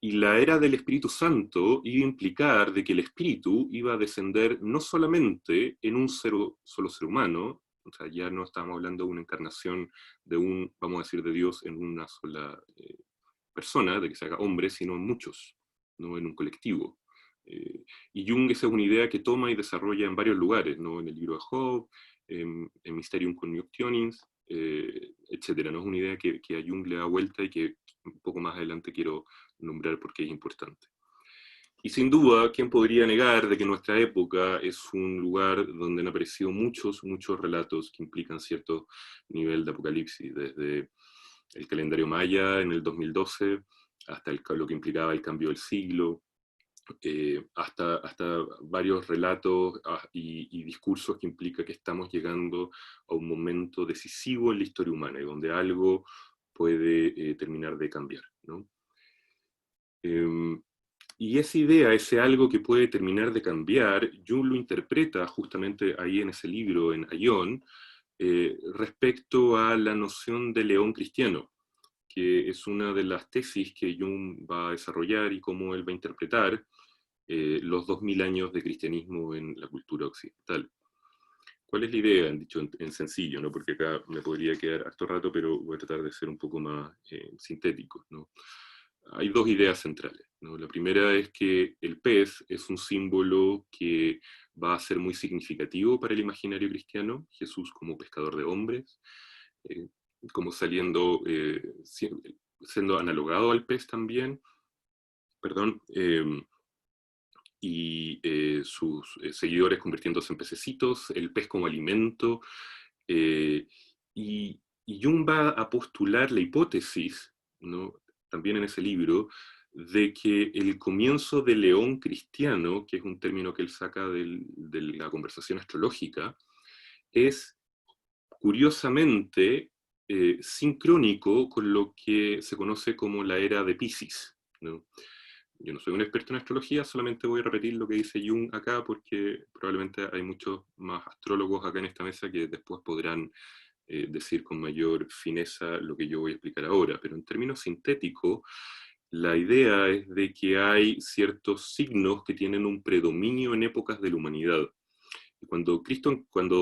Y la era del Espíritu Santo iba a implicar de que el Espíritu iba a descender no solamente en un solo ser humano, o sea, ya no estamos hablando de una encarnación de vamos a decir, de Dios en una sola persona, de que se haga hombre, sino en muchos, ¿no? En un colectivo. Y Jung esa es una idea que toma y desarrolla en varios lugares, ¿no? En el libro de Job, en Mysterium Conjunctionis, etc. ¿No? Es una idea que a Jung le da vuelta y que un poco más adelante quiero nombrar porque es importante. Y sin duda, ¿quién podría negar de que nuestra época es un lugar donde han aparecido muchos relatos que implican cierto nivel de apocalipsis, desde el calendario maya en el 2012, hasta lo que implicaba el cambio del siglo, hasta varios relatos y discursos que implica que estamos llegando a un momento decisivo en la historia humana y donde algo puede terminar de cambiar, ¿no? Y esa idea, ese algo que puede terminar de cambiar, Jung lo interpreta justamente ahí en ese libro, en Ayón, respecto a la noción de león cristiano, que es una de las tesis que Jung va a desarrollar y cómo él va a interpretar los 2000 años de cristianismo en la cultura occidental. ¿Cuál es la idea? Han dicho en sencillo, ¿no? Porque acá me podría quedar harto rato, pero voy a tratar de ser un poco más sintético, ¿no? Hay dos ideas centrales, ¿no? La primera es que el pez es un símbolo que va a ser muy significativo para el imaginario cristiano, Jesús como pescador de hombres, como siendo analogado al pez también, perdón, y sus seguidores convirtiéndose en pececitos, el pez como alimento, y Jung va a postular la hipótesis, ¿no? También en ese libro, de que el comienzo del león cristiano, que es un término que él saca de la conversación astrológica, es curiosamente sincrónico con lo que se conoce como la era de Piscis, ¿no? Yo no soy un experto en astrología, solamente voy a repetir lo que dice Jung acá, porque probablemente hay muchos más astrólogos acá en esta mesa que después podrán decir con mayor fineza lo que yo voy a explicar ahora. Pero en términos sintéticos, la idea es de que hay ciertos signos que tienen un predominio en épocas de la humanidad. Y cuando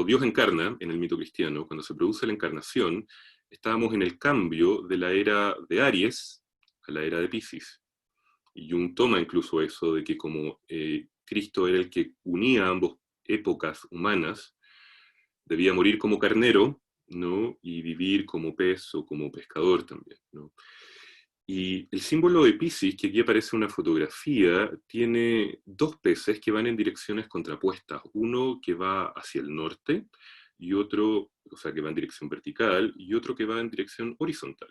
Dios encarna, en el mito cristiano, cuando se produce la encarnación, estábamos en el cambio de la era de Aries a la era de Piscis. Y Jung toma incluso eso de que como Cristo era el que unía ambas épocas humanas, debía morir como carnero, ¿no? Y vivir como pez o como pescador también, ¿no? Y el símbolo de Piscis, que aquí aparece una fotografía, tiene dos peces que van en direcciones contrapuestas. Uno que va hacia el norte, y otro, o sea, que va en dirección vertical, y otro que va en dirección horizontal.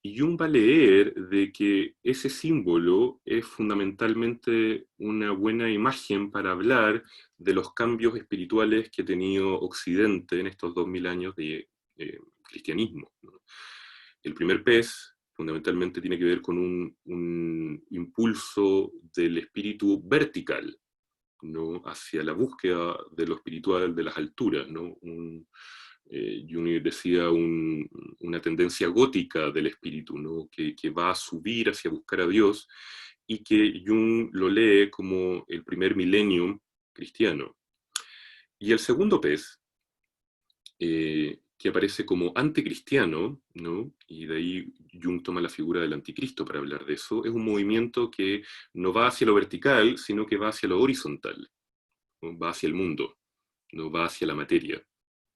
Y Jung va a leer de que ese símbolo es fundamentalmente una buena imagen para hablar de los cambios espirituales que ha tenido Occidente en estos 2000 años de cristianismo, ¿no? El primer pez fundamentalmente tiene que ver con un impulso del espíritu vertical, ¿no? Hacia la búsqueda de lo espiritual de las alturas, ¿no? Jung decía una tendencia gótica del espíritu, ¿no? Que va a subir hacia buscar a Dios, y que Jung lo lee como el primer milenio cristiano. Y el segundo pez, que aparece como anticristiano, ¿no? Y de ahí Jung toma la figura del anticristo para hablar de eso, es un movimiento que no va hacia lo vertical, sino que va hacia lo horizontal, ¿no? Va hacia el mundo, no va hacia la materia,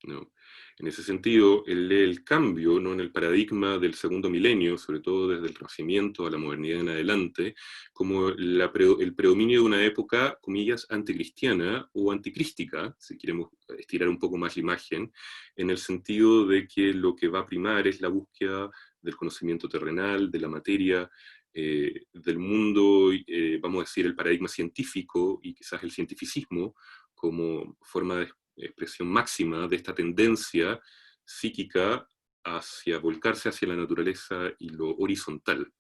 ¿no? En ese sentido, él lee el cambio, ¿no?, en el paradigma del segundo milenio, sobre todo desde el Renacimiento a la modernidad en adelante, como el predominio de una época, comillas, anticristiana o anticrística, si queremos estirar un poco más la imagen, en el sentido de que lo que va a primar es la búsqueda del conocimiento terrenal, de la materia, del mundo, vamos a decir, el paradigma científico y quizás el cientificismo como forma de expresión máxima de esta tendencia psíquica hacia volcarse hacia la naturaleza y lo horizontal.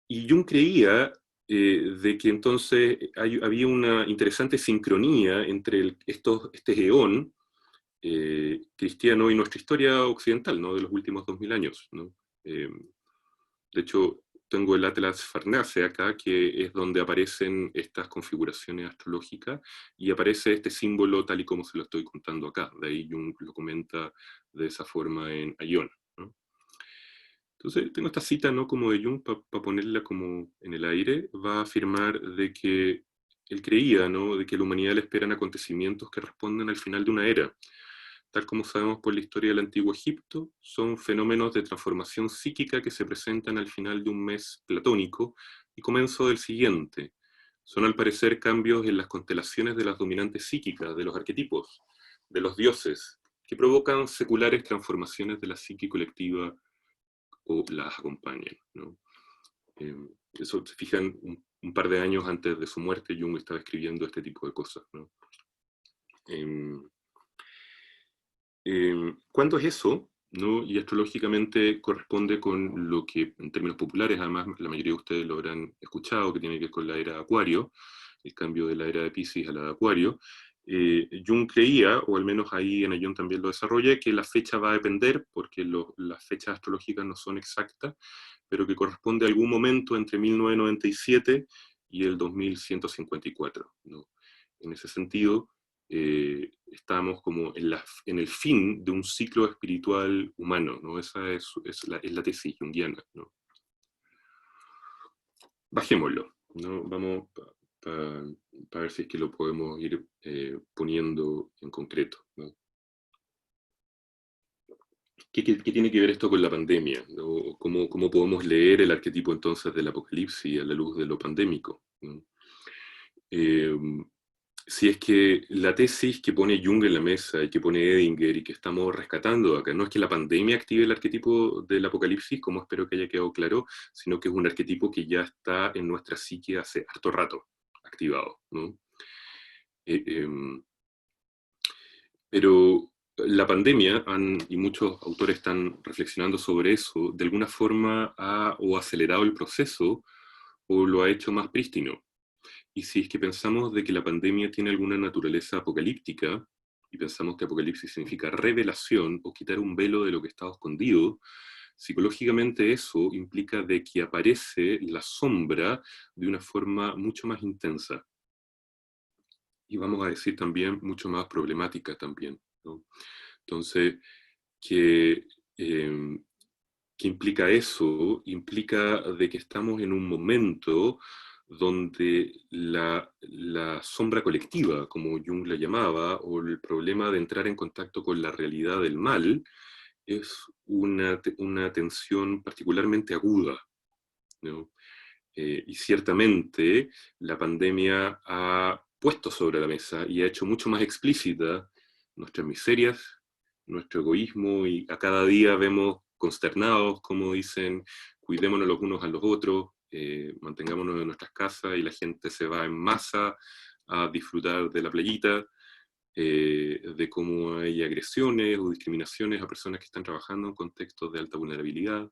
Y Jung creía de que entonces había una interesante sincronía entre este eón cristiano y nuestra historia occidental, ¿no?, de los últimos 2000 años, ¿no? De hecho, tengo el Atlas Farnace acá, que es donde aparecen estas configuraciones astrológicas, y aparece este símbolo tal y como se lo estoy contando acá. De ahí Jung lo comenta de esa forma en Aion, ¿no? Entonces, tengo esta cita, ¿no?, como de Jung, para ponerla como en el aire. Va a afirmar de que él creía, ¿no?, de que a la humanidad le esperan acontecimientos que responden al final de una era. Tal como sabemos por la historia del Antiguo Egipto, son fenómenos de transformación psíquica que se presentan al final de un mes platónico y comienzo del siguiente. Son al parecer cambios en las constelaciones de las dominantes psíquicas, de los arquetipos, de los dioses, que provocan seculares transformaciones de la psique colectiva o las acompañan, ¿no? Eso, se fijan, un par de años antes de su muerte, Jung estaba escribiendo este tipo de cosas, ¿no? ¿Cuándo es eso? ¿No? Y astrológicamente corresponde con lo que, en términos populares, además la mayoría de ustedes lo habrán escuchado, que tiene que ver con la era de Acuario, el cambio de la era de Piscis a la de Acuario. Jung creía, o al menos ahí en Aion también lo desarrolla, que la fecha va a depender, porque las fechas astrológicas no son exactas, pero que corresponde a algún momento entre 1997 y el 2154, ¿no? En ese sentido, estamos como en el fin de un ciclo espiritual humano, ¿no? Esa es la tesis junguiana, ¿no? Bajémoslo, ¿no? Vamos para ver si es que lo podemos ir poniendo en concreto, ¿no? ¿Qué tiene que ver esto con la pandemia, ¿no? ¿Cómo podemos leer el arquetipo entonces del apocalipsis a la luz de lo pandémico, ¿no? Si es que la tesis que pone Jung en la mesa y que pone Edinger y que estamos rescatando acá, no es que la pandemia active el arquetipo del apocalipsis, como espero que haya quedado claro, sino que es un arquetipo que ya está en nuestra psique hace harto rato activado, ¿no? Pero la pandemia, y muchos autores están reflexionando sobre eso, de alguna forma ha o acelerado el proceso o lo ha hecho más prístino. Y si es que pensamos de que la pandemia tiene alguna naturaleza apocalíptica, y pensamos que apocalipsis significa revelación o quitar un velo de lo que estaba escondido, psicológicamente eso implica de que aparece la sombra de una forma mucho más intensa. Y vamos a decir también mucho más problemática también, ¿no? Entonces, ¿qué implica eso? Implica de que estamos en un momento donde la sombra colectiva, como Jung la llamaba, o el problema de entrar en contacto con la realidad del mal, es una tensión particularmente aguda, ¿no? Y ciertamente la pandemia ha puesto sobre la mesa y ha hecho mucho más explícita nuestras miserias, nuestro egoísmo, y a cada día vemos consternados como dicen, cuidémonos los unos a los otros, mantengámonos en nuestras casas, y la gente se va en masa a disfrutar de la playita, de cómo hay agresiones o discriminaciones a personas que están trabajando en contextos de alta vulnerabilidad,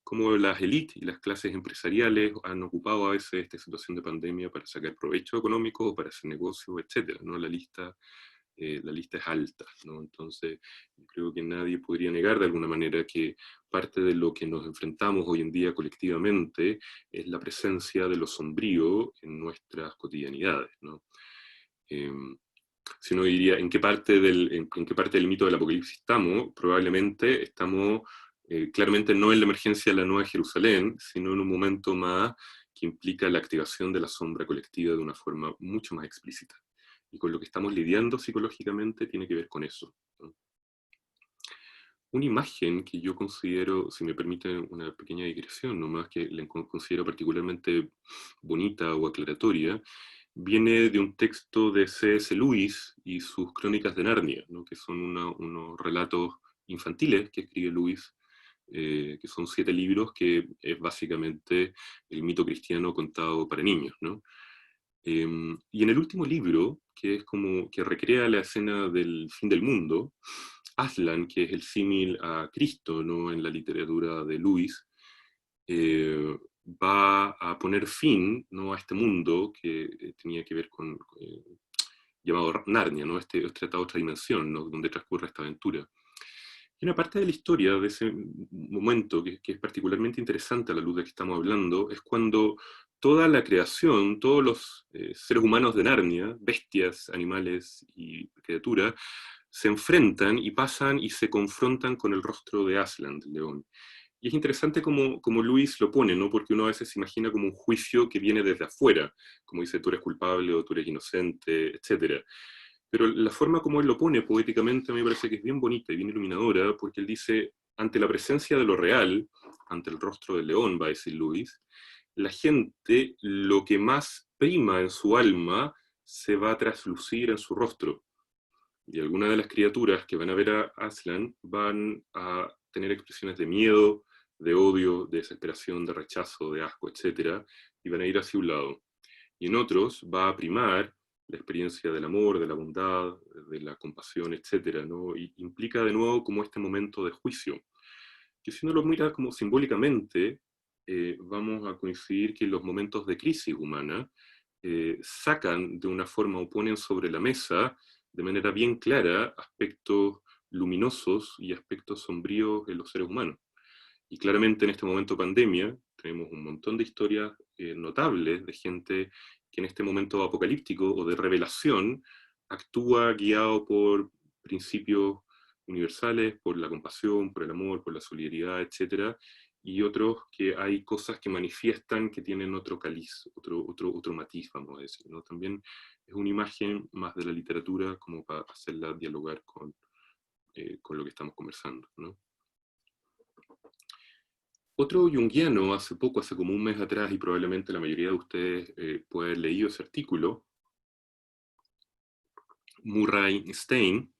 cómo las élites y las clases empresariales han ocupado a veces esta situación de pandemia para sacar provecho económico o para hacer negocios, etc., ¿no? La lista es alta, ¿no? Entonces, creo que nadie podría negar de alguna manera que parte de lo que nos enfrentamos hoy en día colectivamente es la presencia de lo sombrío en nuestras cotidianidades, ¿no? sino diría en qué parte en qué parte del mito del Apocalipsis estamos. Probablemente estamos claramente no en la emergencia de la Nueva Jerusalén, sino en un momento más que implica la activación de la sombra colectiva de una forma mucho más explícita. Y con lo que estamos lidiando psicológicamente tiene que ver con eso, ¿no? Una imagen que yo considero, si me permiten una pequeña digresión nomás, que la considero particularmente bonita o aclaratoria, viene de un texto de C.S. Lewis y sus Crónicas de Narnia, ¿no? Que son unos relatos infantiles que escribe Lewis, que son 7 libros, que es básicamente el mito cristiano contado para niños, ¿no? Y en el último libro, que es como que recrea la escena del fin del mundo, Aslan, que es el símil a Cristo, ¿no? En la literatura de Lewis, va a poner fin, ¿no? A este mundo que tenía que ver con, llamado Narnia, ¿no? Esta otra dimensión, ¿no? Donde transcurre esta aventura. Y una parte de la historia de ese momento que es particularmente interesante a la luz de que estamos hablando, es cuando toda la creación, todos los seres humanos de Narnia, bestias, animales y criaturas, se enfrentan y pasan y se confrontan con el rostro de Aslan, del león. Y es interesante como Luis lo pone, ¿no? Porque uno a veces se imagina como un juicio que viene desde afuera, como dice, tú eres culpable o tú eres inocente, etc. Pero la forma como él lo pone poéticamente a mí me parece que es bien bonita y bien iluminadora, porque él dice, ante la presencia de lo real, ante el rostro del león, va a decir Luis, la gente, lo que más prima en su alma, se va a traslucir en su rostro. Y algunas de las criaturas que van a ver a Aslan van a tener expresiones de miedo, de odio, de desesperación, de rechazo, de asco, etc. Y van a ir hacia un lado. Y en otros va a primar la experiencia del amor, de la bondad, de la compasión, etc., ¿no? Y implica de nuevo como este momento de juicio, que si uno lo mira como simbólicamente, vamos a coincidir que los momentos de crisis humana sacan de una forma o ponen sobre la mesa de manera bien clara aspectos luminosos y aspectos sombríos en los seres humanos. Y claramente en este momento de pandemia tenemos un montón de historias notables de gente que en este momento apocalíptico o de revelación actúa guiado por principios universales, por la compasión, por el amor, por la solidaridad, etc. Y otros que hay cosas que manifiestan que tienen otro caliz, otro matiz, vamos a decir, ¿no? También es una imagen más de la literatura como para hacerla dialogar con lo que estamos conversando, ¿no? Otro junguiano, hace poco, hace como un mes atrás, y probablemente la mayoría de ustedes puede haber leído ese artículo, Murray Stein,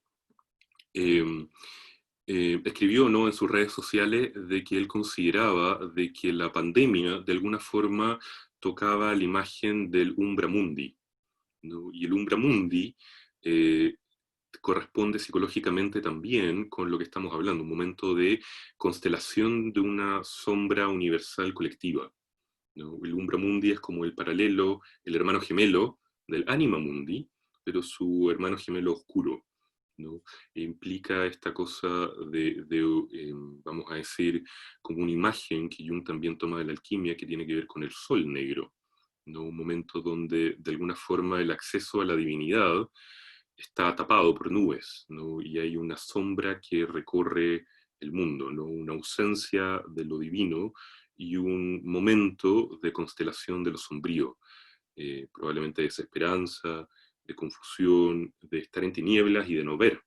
escribió, ¿no?, en sus redes sociales de que él consideraba de que la pandemia de alguna forma tocaba la imagen del Umbra Mundi, ¿no? Y el Umbra Mundi corresponde psicológicamente también con lo que estamos hablando, un momento de constelación de una sombra universal colectiva, ¿no? El Umbra Mundi es como el paralelo, el hermano gemelo del Anima Mundi, pero su hermano gemelo oscuro, ¿no? E implica esta cosa vamos a decir, como una imagen que Jung también toma de la alquimia, que tiene que ver con el sol negro, ¿no? Un momento donde de alguna forma el acceso a la divinidad está tapado por nubes, ¿no? Y hay una sombra que recorre el mundo, ¿no? Una ausencia de lo divino y un momento de constelación de lo sombrío, probablemente de desesperanza, de confusión, de estar en tinieblas y de no ver,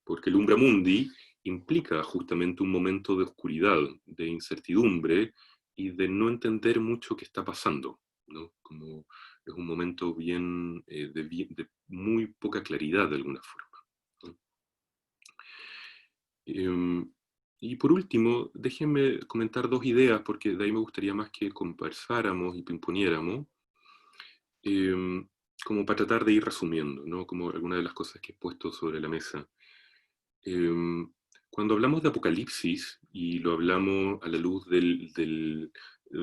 porque el Umbra Mundi implica justamente un momento de oscuridad, de incertidumbre y de no entender mucho qué está pasando, ¿no? Como es un momento bien, de muy poca claridad de alguna forma, ¿no? Y por último, déjenme comentar 2 ideas, porque de ahí me gustaría más que conversáramos y pimponeáramos, como para tratar de ir resumiendo, ¿no? Como algunas de las cosas que he puesto sobre la mesa. Cuando hablamos de Apocalipsis, y lo hablamos a la luz de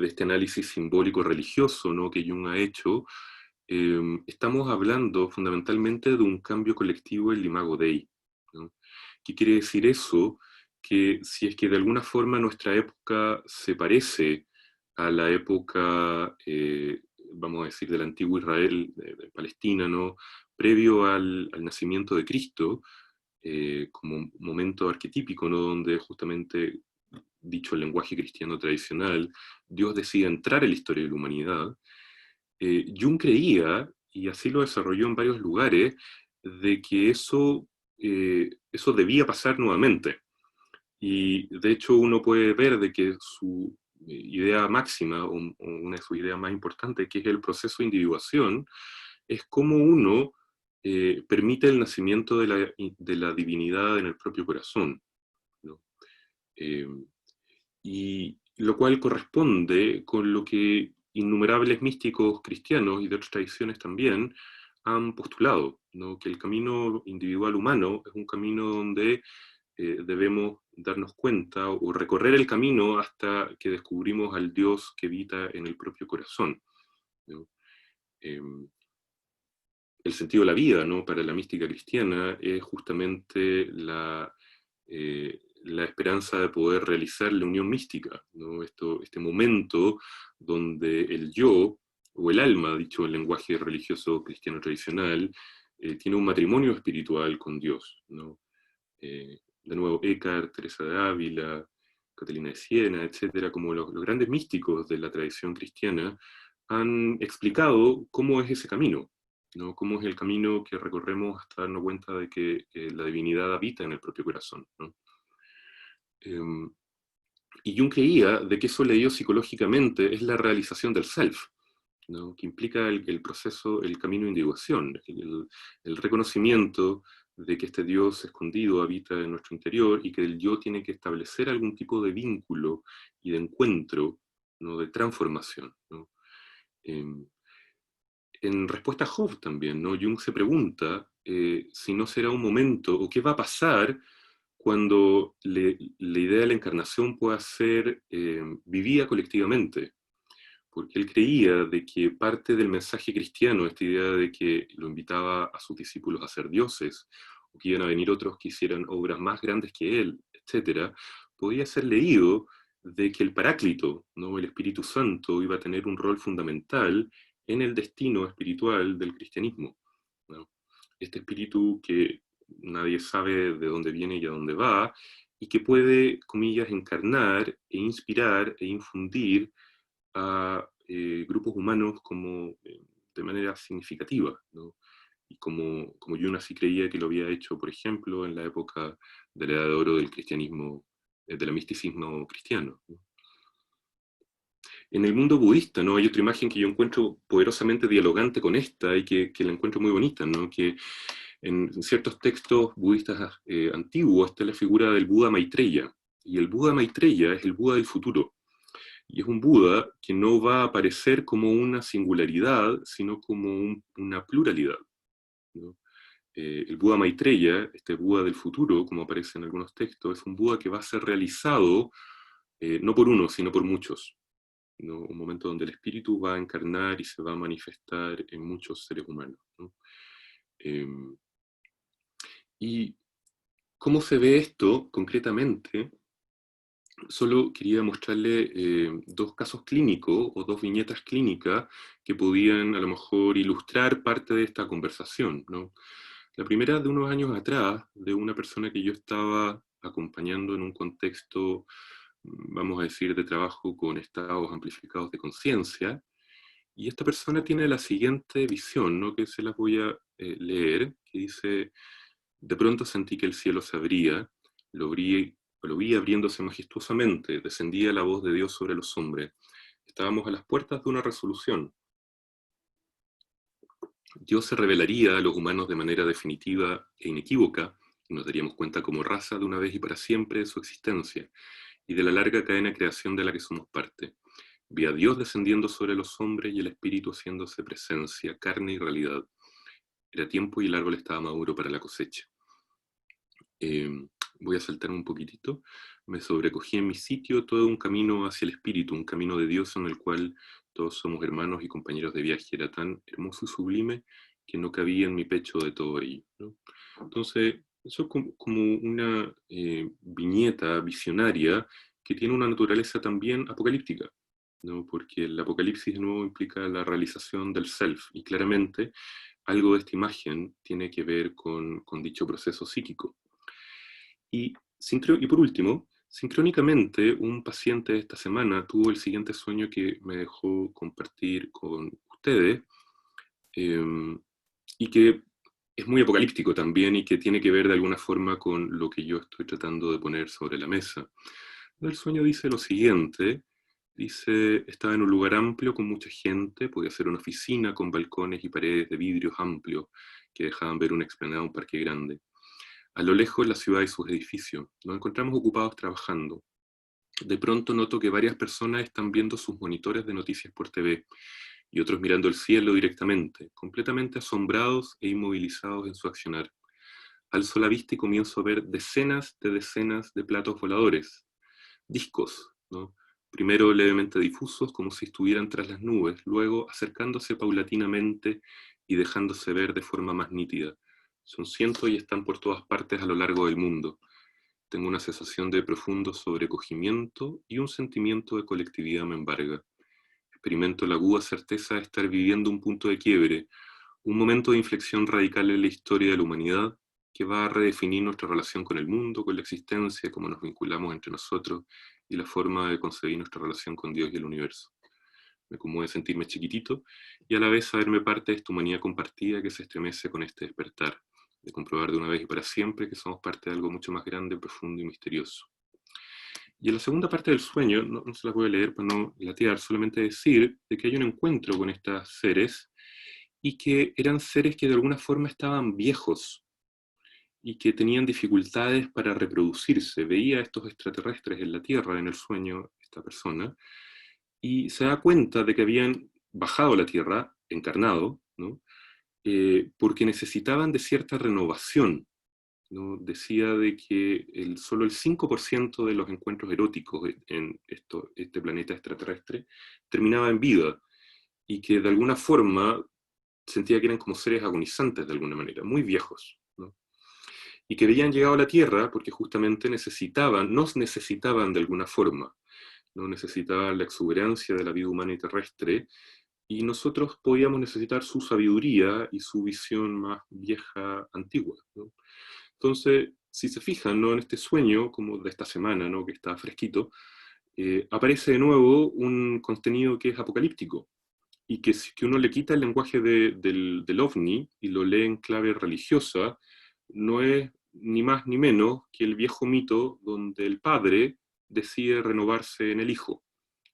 este análisis simbólico religioso, ¿no?, que Jung ha hecho, estamos hablando fundamentalmente de un cambio colectivo en el Imago Dei, ¿no? ¿Qué quiere decir eso? Que si es que de alguna forma nuestra época se parece a la época, vamos a decir, del antiguo Israel, de Palestina, ¿no?, previo al nacimiento de Cristo, como un momento arquetípico, ¿no? Donde justamente, dicho el lenguaje cristiano tradicional, Dios decide entrar en la historia de la humanidad. Jung creía, y así lo desarrolló en varios lugares, de que eso debía pasar nuevamente. Y de hecho uno puede ver de que su idea máxima, o una de sus ideas más importantes, que es el proceso de individuación, es cómo uno permite el nacimiento de la divinidad en el propio corazón, ¿no? Y lo cual corresponde con lo que innumerables místicos cristianos y de otras tradiciones también han postulado, ¿no? Que el camino individual humano es un camino donde debemos darnos cuenta o recorrer el camino hasta que descubrimos al Dios que habita en el propio corazón, ¿no? El sentido de la vida, ¿no? Para la mística cristiana es justamente la esperanza de poder realizar la unión mística, ¿no? Este momento donde el yo, o el alma, dicho en lenguaje religioso cristiano tradicional, tiene un matrimonio espiritual con Dios, ¿no? De nuevo, Eckhart, Teresa de Ávila, Catalina de Siena, etcétera, como los grandes místicos de la tradición cristiana, han explicado cómo es ese camino, ¿no? Cómo es el camino que recorremos hasta darnos cuenta de que la divinidad habita en el propio corazón, ¿no? Y Jung creía de que eso leído psicológicamente es la realización del self, ¿no? Que implica el proceso, el camino de individuación, el reconocimiento de que este Dios escondido habita en nuestro interior y que el yo tiene que establecer algún tipo de vínculo y de encuentro, ¿no? De transformación, ¿no? En respuesta a Job también, ¿no? Jung se pregunta si no será un momento, o qué va a pasar cuando la idea de la encarnación pueda ser vivida colectivamente, porque él creía de que parte del mensaje cristiano, esta idea de que lo invitaba a sus discípulos a ser dioses, o que iban a venir otros que hicieran obras más grandes que él, etc., podía ser leído de que el Paráclito, ¿no? El Espíritu Santo, iba a tener un rol fundamental en el destino espiritual del cristianismo, ¿no? Este espíritu que nadie sabe de dónde viene y a dónde va, y que puede, comillas, encarnar e inspirar e infundir a grupos humanos como, de manera significativa, ¿no? Y como Jung así creía que lo había hecho, por ejemplo, en la época de la Edad de Oro del cristianismo, del misticismo cristiano, ¿no? En el mundo budista, ¿no? Hay otra imagen que yo encuentro poderosamente dialogante con esta y que la encuentro muy bonita, ¿no? Que en ciertos textos budistas antiguos está la figura del Buda Maitreya, y el Buda Maitreya es el Buda del futuro. Y es un Buda que no va a aparecer como una singularidad, sino como una pluralidad, ¿no? El Buda Maitreya, este Buda del futuro, como aparece en algunos textos, es un Buda que va a ser realizado no por uno, sino por muchos, ¿no? Un momento donde el espíritu va a encarnar y se va a manifestar en muchos seres humanos, ¿no? ¿Y cómo se ve esto concretamente? Solo quería mostrarle dos casos clínicos o dos viñetas clínicas que podían a lo mejor ilustrar parte de esta conversación, ¿no? La primera de unos años atrás, de una persona que yo estaba acompañando en un contexto, vamos a decir, de trabajo con estados amplificados de conciencia, y esta persona tiene la siguiente visión, ¿no? Que se las voy a leer, que dice: de pronto sentí que el cielo se abría, lo vi abriéndose majestuosamente, descendía la voz de Dios sobre los hombres. Estábamos a las puertas de una resolución. Dios se revelaría a los humanos de manera definitiva e inequívoca, y nos daríamos cuenta como raza de una vez y para siempre de su existencia, y de la larga cadena de creación de la que somos parte. Vi a Dios descendiendo sobre los hombres y el Espíritu haciéndose presencia, carne y realidad. Era tiempo y el árbol estaba maduro para la cosecha. Voy a saltar un poquitito. Me sobrecogí en mi sitio todo un camino hacia el Espíritu, un camino de Dios en el cual todos somos hermanos y compañeros de viaje. Era tan hermoso y sublime que no cabía en mi pecho de todo ello, ¿no? Entonces, eso es como una viñeta visionaria que tiene una naturaleza también apocalíptica, ¿no? Porque el apocalipsis de nuevo implica la realización del self, y claramente algo de esta imagen tiene que ver con dicho proceso psíquico. Y por último, sincrónicamente, un paciente de esta semana tuvo el siguiente sueño que me dejó compartir con ustedes, y que es muy apocalíptico también y que tiene que ver de alguna forma con lo que yo estoy tratando de poner sobre la mesa. El sueño dice lo siguiente, dice, estaba en un lugar amplio con mucha gente, podía ser una oficina con balcones y paredes de vidrios amplios que dejaban ver una explanada, un parque grande. A lo lejos la ciudad y sus edificios. Nos encontramos ocupados trabajando. De pronto noto que varias personas están viendo sus monitores de noticias por TV y otros mirando el cielo directamente, completamente asombrados e inmovilizados en su accionar. Alzo la vista y comienzo a ver decenas de platos voladores, discos, ¿no? Primero levemente difusos, como si estuvieran tras las nubes, luego acercándose paulatinamente y dejándose ver de forma más nítida. Son cientos y están por todas partes a lo largo del mundo. Tengo una sensación de profundo sobrecogimiento y un sentimiento de colectividad me embarga. Experimento la aguda certeza de estar viviendo un punto de quiebre, un momento de inflexión radical en la historia de la humanidad que va a redefinir nuestra relación con el mundo, con la existencia, cómo nos vinculamos entre nosotros y la forma de concebir nuestra relación con Dios y el universo. Me conmueve sentirme chiquitito y a la vez saberme parte de esta humanidad compartida que se estremece con este despertar, de comprobar de una vez y para siempre que somos parte de algo mucho más grande, profundo y misterioso. Y en la segunda parte del sueño, no se las voy a leer para no latear, solamente decir de que hay un encuentro con estos seres y que eran seres que de alguna forma estaban viejos y que tenían dificultades para reproducirse. Veía a estos extraterrestres en la Tierra, en el sueño, esta persona, y se da cuenta de que habían bajado a la Tierra, encarnado, ¿no? Porque necesitaban de cierta renovación, ¿no? Decía de que solo el 5% de los encuentros eróticos en este planeta extraterrestre terminaba en vida, y que de alguna forma sentía que eran como seres agonizantes de alguna manera, muy viejos, ¿no? Y que habían llegado a la Tierra porque justamente nos necesitaban de alguna forma, no necesitaban la exuberancia de la vida humana y terrestre, y nosotros podíamos necesitar su sabiduría y su visión más vieja, antigua, ¿no? Entonces, si se fijan, ¿no?, en este sueño, como de esta semana, ¿no?, que está fresquito, aparece de nuevo un contenido que es apocalíptico, y que si que uno le quita el lenguaje del ovni y lo lee en clave religiosa, no es ni más ni menos que el viejo mito donde el padre decide renovarse en el hijo.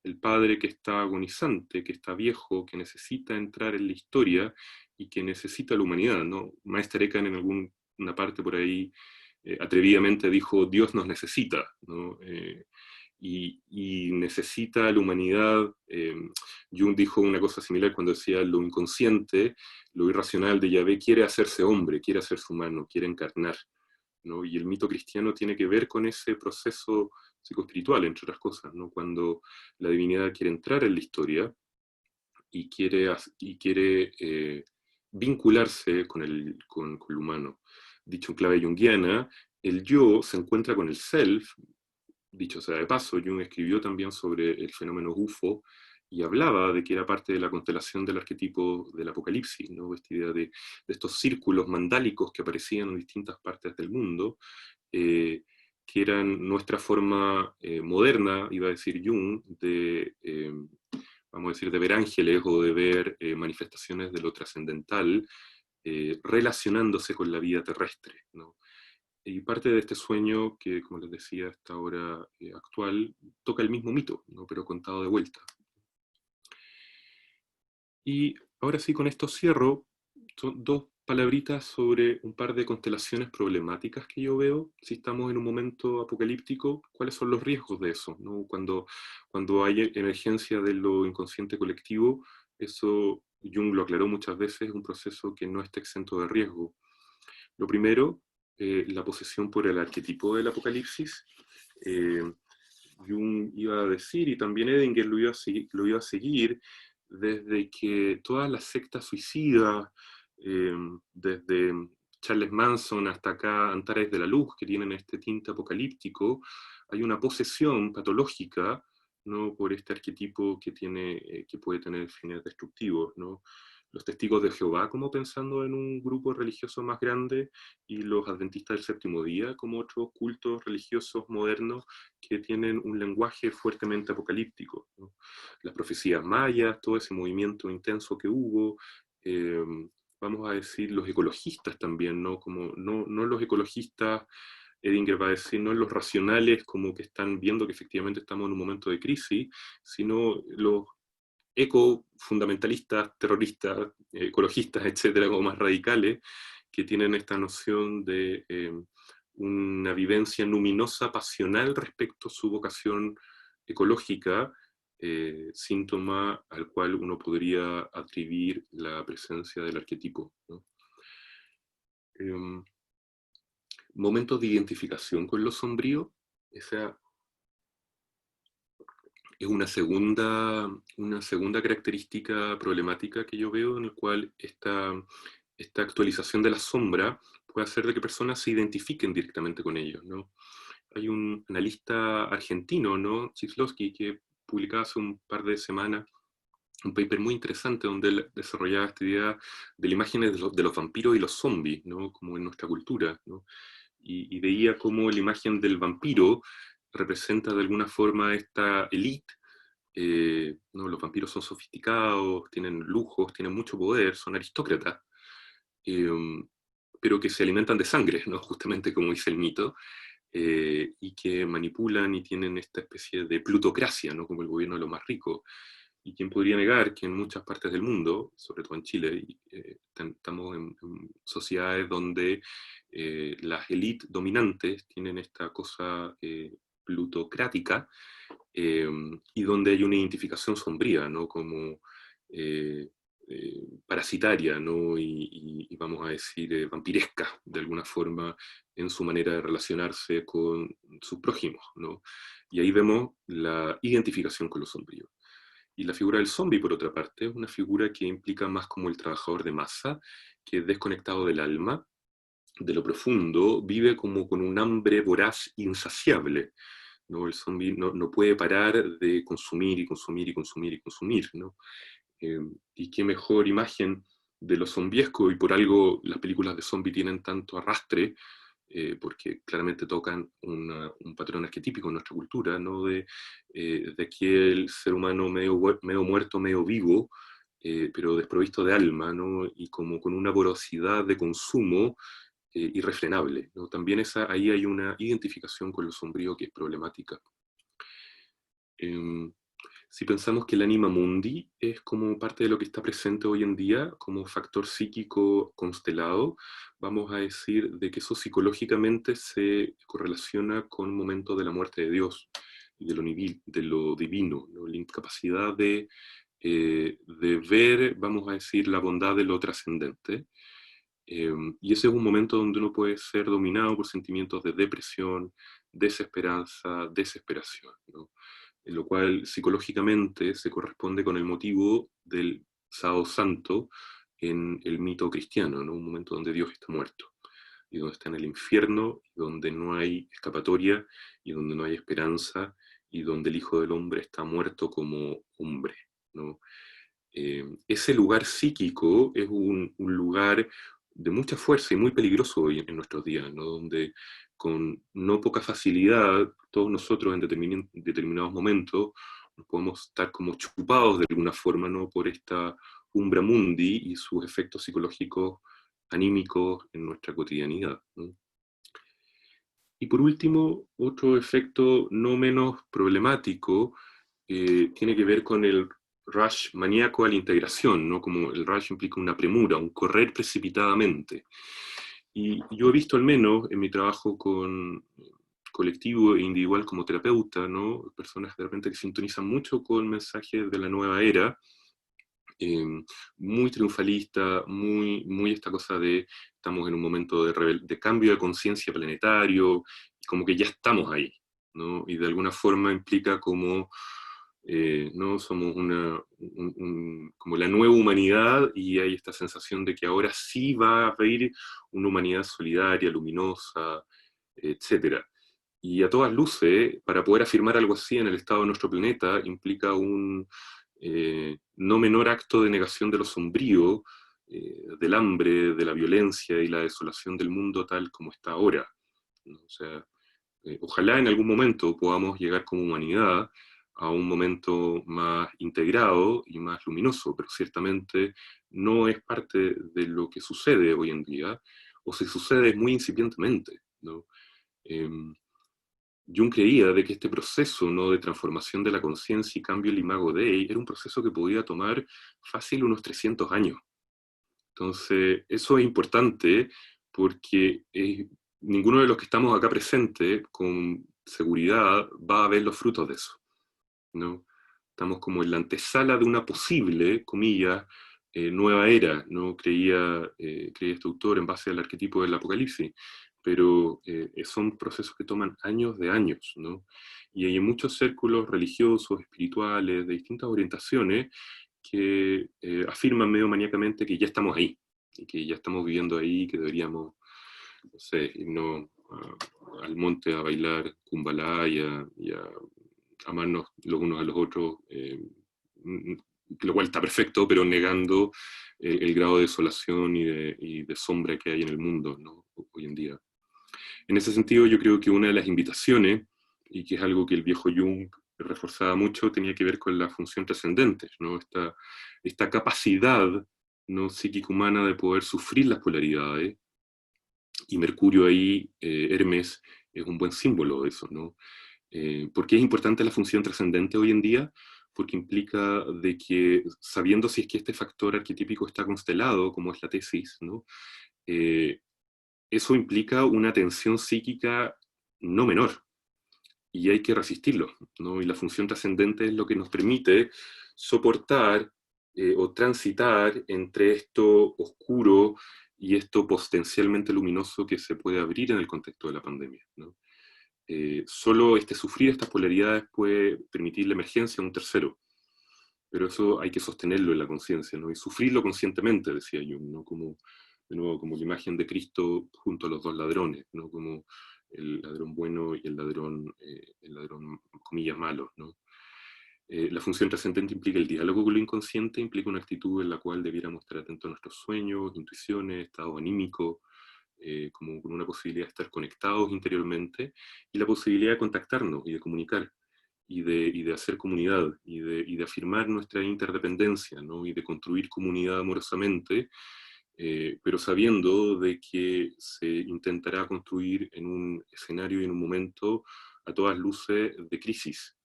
El padre que está agonizante, que está viejo, que necesita entrar en la historia y que necesita la humanidad, ¿no? Meister Eckhart en alguna parte por ahí atrevidamente dijo, Dios nos necesita, ¿no? Y necesita a la humanidad. Jung dijo una cosa similar cuando decía lo inconsciente, lo irracional de Yahvé quiere hacerse hombre, quiere hacerse humano, quiere encarnar, ¿no? Y el mito cristiano tiene que ver con ese proceso psicoespiritual, entre otras cosas, ¿no? Cuando la divinidad quiere entrar en la historia y quiere vincularse con el humano. Dicho en clave junguiana, el yo se encuentra con el self. Dicho sea de paso, Jung escribió también sobre el fenómeno UFO y hablaba de que era parte de la constelación del arquetipo del apocalipsis, ¿no? Esta idea de estos círculos mandálicos que aparecían en distintas partes del mundo, que eran nuestra forma moderna, iba a decir Jung, vamos a decir, de ver ángeles o de ver manifestaciones de lo trascendental relacionándose con la vida terrestre, ¿no? Y parte de este sueño, que como les decía, a esta hora actual, toca el mismo mito, ¿no?, pero contado de vuelta. Y ahora sí, con esto cierro. Son dos palabritas sobre un par de constelaciones problemáticas que yo veo. Si estamos en un momento apocalíptico, ¿cuáles son los riesgos de eso, ¿no? Cuando hay emergencia de lo inconsciente colectivo, eso, Jung lo aclaró muchas veces, es un proceso que no está exento de riesgo. Lo primero, la posesión por el arquetipo del apocalipsis. Jung iba a decir, y también Edinger lo iba a seguir, desde que todas las sectas suicidas, desde Charles Manson hasta acá Antares de la Luz, que tienen este tinte apocalíptico, hay una posesión patológica, ¿no?, por este arquetipo que puede tener fines destructivos, ¿no? los testigos de Jehová como pensando en un grupo religioso más grande, y los adventistas del séptimo día como otros cultos religiosos modernos que tienen un lenguaje fuertemente apocalíptico, ¿no? Las profecías mayas, todo ese movimiento intenso que hubo, vamos a decir los ecologistas también, ¿no? Como, no los ecologistas, Edinger va a decir, no los racionales como que están viendo que efectivamente estamos en un momento de crisis, sino los ecofundamentalistas, terroristas, ecologistas, etcétera, como más radicales, que tienen esta noción de una vivencia luminosa, pasional respecto a su vocación ecológica, síntoma al cual uno podría atribuir la presencia del arquetipo, ¿no? Momentos de identificación con lo sombrío, esa es una segunda característica problemática que yo veo, en el cual esta actualización de la sombra puede hacer de que personas se identifiquen directamente con ellos, ¿no? Hay un analista argentino, ¿no?, Chizlowski, que publicaba hace un par de semanas un paper muy interesante donde él desarrollaba esta idea de las imágenes de los vampiros y los zombies, ¿no?, como en nuestra cultura, ¿no? Y veía cómo la imagen del vampiro representa de alguna forma esta élite. No, los vampiros son sofisticados, tienen lujos, tienen mucho poder, son aristócratas, pero que se alimentan de sangre, ¿no?, justamente como dice el mito, y que manipulan y tienen esta especie de plutocracia, ¿no?, como el gobierno de los más ricos. Y quién podría negar que en muchas partes del mundo, sobre todo en Chile, estamos en sociedades donde las élites dominantes tienen esta cosa plutocrática, y donde hay una identificación sombría, ¿no?, como parasitaria, ¿no?, y vamos a decir vampiresca, de alguna forma, en su manera de relacionarse con sus prójimos, ¿no? Y ahí vemos la identificación con lo sombrío. Y la figura del zombie, por otra parte, es una figura que implica más como el trabajador de masa, que desconectado del alma, de lo profundo, vive como con un hambre voraz insaciable, ¿no? El zombie no puede parar de consumir y consumir y consumir y consumir, ¿no? Y qué mejor imagen de lo zombiesco, y por algo las películas de zombie tienen tanto arrastre, porque claramente tocan un patrón arquetípico en nuestra cultura, ¿no?, de aquel ser humano medio muerto, medio vivo, pero desprovisto de alma, ¿no?, y como con una voracidad de consumo irrefrenable, ¿no? También ahí hay una identificación con lo sombrío que es problemática. Si pensamos que el anima mundi es como parte de lo que está presente hoy en día, como factor psíquico constelado, vamos a decir de que eso psicológicamente se correlaciona con un momento de la muerte de Dios y de lo divino, ¿no?, la incapacidad de ver, vamos a decir, la bondad de lo trascendente. Y ese es un momento donde uno puede ser dominado por sentimientos de depresión, desesperanza, desesperación, ¿no?, en lo cual psicológicamente se corresponde con el motivo del sábado santo en el mito cristiano, ¿no?, un momento donde Dios está muerto, y donde está en el infierno, donde no hay escapatoria, y donde no hay esperanza, y donde el Hijo del Hombre está muerto como hombre, ¿no? Ese lugar psíquico es un lugar de mucha fuerza y muy peligroso hoy en nuestros días, ¿no?, donde con no poca facilidad todos nosotros en determinados momentos nos podemos estar como chupados de alguna forma, ¿no?, por esta umbra mundi y sus efectos psicológicos, anímicos en nuestra cotidianidad, ¿no? Y por último, otro efecto no menos problemático tiene que ver con el rush maníaco a la integración, ¿no? Como el rush implica una premura, un correr precipitadamente. Y yo he visto, al menos en mi trabajo con colectivo e individual como terapeuta, ¿no?, personas de repente que sintonizan mucho con mensajes de la nueva era, muy triunfalista, muy esta cosa de estamos en un momento de cambio de conciencia planetario, y como que ya estamos ahí, ¿no? Y de alguna forma implica como ¿no? Somos como la nueva humanidad, y hay esta sensación de que ahora sí va a haber una humanidad solidaria, luminosa, etc. Y a todas luces, para poder afirmar algo así en el estado de nuestro planeta, implica no menor acto de negación de lo sombrío, del hambre, de la violencia y la desolación del mundo tal como está ahora, ¿no? O sea, ojalá en algún momento podamos llegar como humanidad a un momento más integrado y más luminoso, pero ciertamente no es parte de lo que sucede hoy en día, o si sucede muy incipientemente, ¿no? Jung creía de que este proceso, ¿no?, de transformación de la conciencia y cambio del imago Dei era un proceso que podía tomar fácil unos 300 años. Entonces, eso es importante porque ninguno de los que estamos acá presentes con seguridad va a ver los frutos de eso, ¿no? Estamos como en la antesala de una posible, comillas, nueva era, ¿no? Creía este autor en base al arquetipo del Apocalipsis, pero son procesos que toman años de años, ¿no? Y hay muchos círculos religiosos, espirituales, de distintas orientaciones, que afirman medio maníacamente que ya estamos ahí, y que ya estamos viviendo ahí, que deberíamos, no sé, irnos al monte a bailar Kumbala y a amarnos los unos a los otros, lo cual está perfecto, pero negando el grado de desolación y de sombra que hay en el mundo, ¿no?, hoy en día. En ese sentido, yo creo que una de las invitaciones, y que es algo que el viejo Jung reforzaba mucho, tenía que ver con la función trascendente, ¿no? Esta capacidad, ¿no?, psíquica humana de poder sufrir las polaridades, y Mercurio ahí, Hermes, es un buen símbolo de eso, ¿no? ¿Por qué es importante la función trascendente hoy en día? Porque implica de que, sabiendo si es que este factor arquetípico está constelado, como es la tesis, ¿no?, eso implica una tensión psíquica no menor, y hay que resistirlo, ¿no? Y la función trascendente es lo que nos permite soportar o transitar entre esto oscuro y esto potencialmente luminoso que se puede abrir en el contexto de la pandemia, ¿no? Solo sufrir estas polaridades puede permitir la emergencia a un tercero, pero eso hay que sostenerlo en la conciencia, ¿no? Y sufrirlo conscientemente, decía Jung, ¿no? Como, de nuevo, como la imagen de Cristo junto a los dos ladrones, ¿no? Como el ladrón bueno y el ladrón, comillas, malo, ¿no? La función trascendente implica el diálogo con lo inconsciente, implica una actitud en la cual debiéramos estar atentos a nuestros sueños, intuiciones, estado anímico, como con una posibilidad de estar conectados interiormente, y la posibilidad de contactarnos y de comunicar, y de hacer comunidad, y de afirmar nuestra interdependencia, ¿no? Y de construir comunidad amorosamente, pero sabiendo de que se intentará construir en un escenario y en un momento a todas luces de crisis,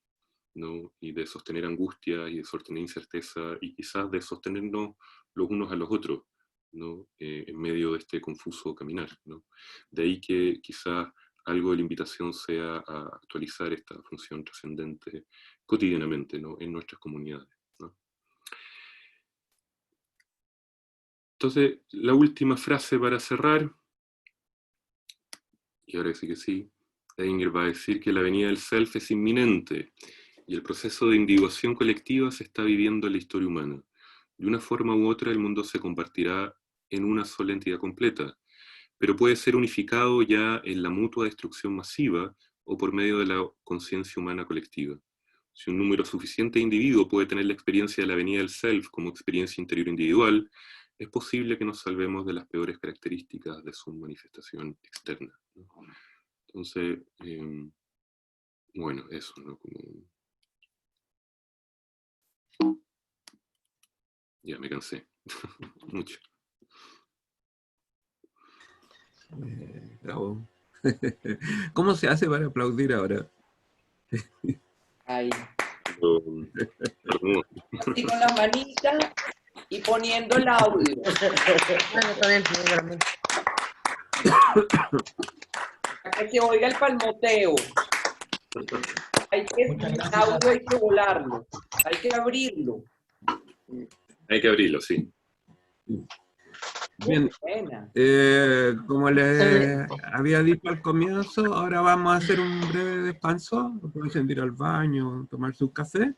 ¿no? Y de sostener angustia y de sostener incerteza y quizás de sostenernos los unos a los otros, ¿no? En medio de este confuso caminar, ¿no? De ahí que quizás algo de la invitación sea a actualizar esta función trascendente cotidianamente, ¿no?, en nuestras comunidades, ¿no? Entonces, la última frase para cerrar, y ahora sí que sí, Edinger va a decir que la venida del self es inminente, y el proceso de individuación colectiva se está viviendo en la historia humana. De una forma u otra, el mundo se compartirá en una sola entidad completa, pero puede ser unificado ya en la mutua destrucción masiva o por medio de la conciencia humana colectiva. Si un número suficiente de individuos puede tener la experiencia de la venida del self como experiencia interior individual, es posible que nos salvemos de las peores características de su manifestación externa, ¿no? Entonces, bueno, eso, ¿no? Como... Ya me cansé. Mucho. Bravo. ¿Cómo se hace para aplaudir ahora? Ahí. Perdón. Así con las manitas y poniendo el audio. Bueno, está bien, señor. Para que se oiga el palmoteo. El audio hay que volarlo. Hay que abrirlo. Hay que abrirlo, sí. Bien, como les había dicho al comienzo, ahora vamos a hacer un breve descanso, pueden ir al baño, tomar su café.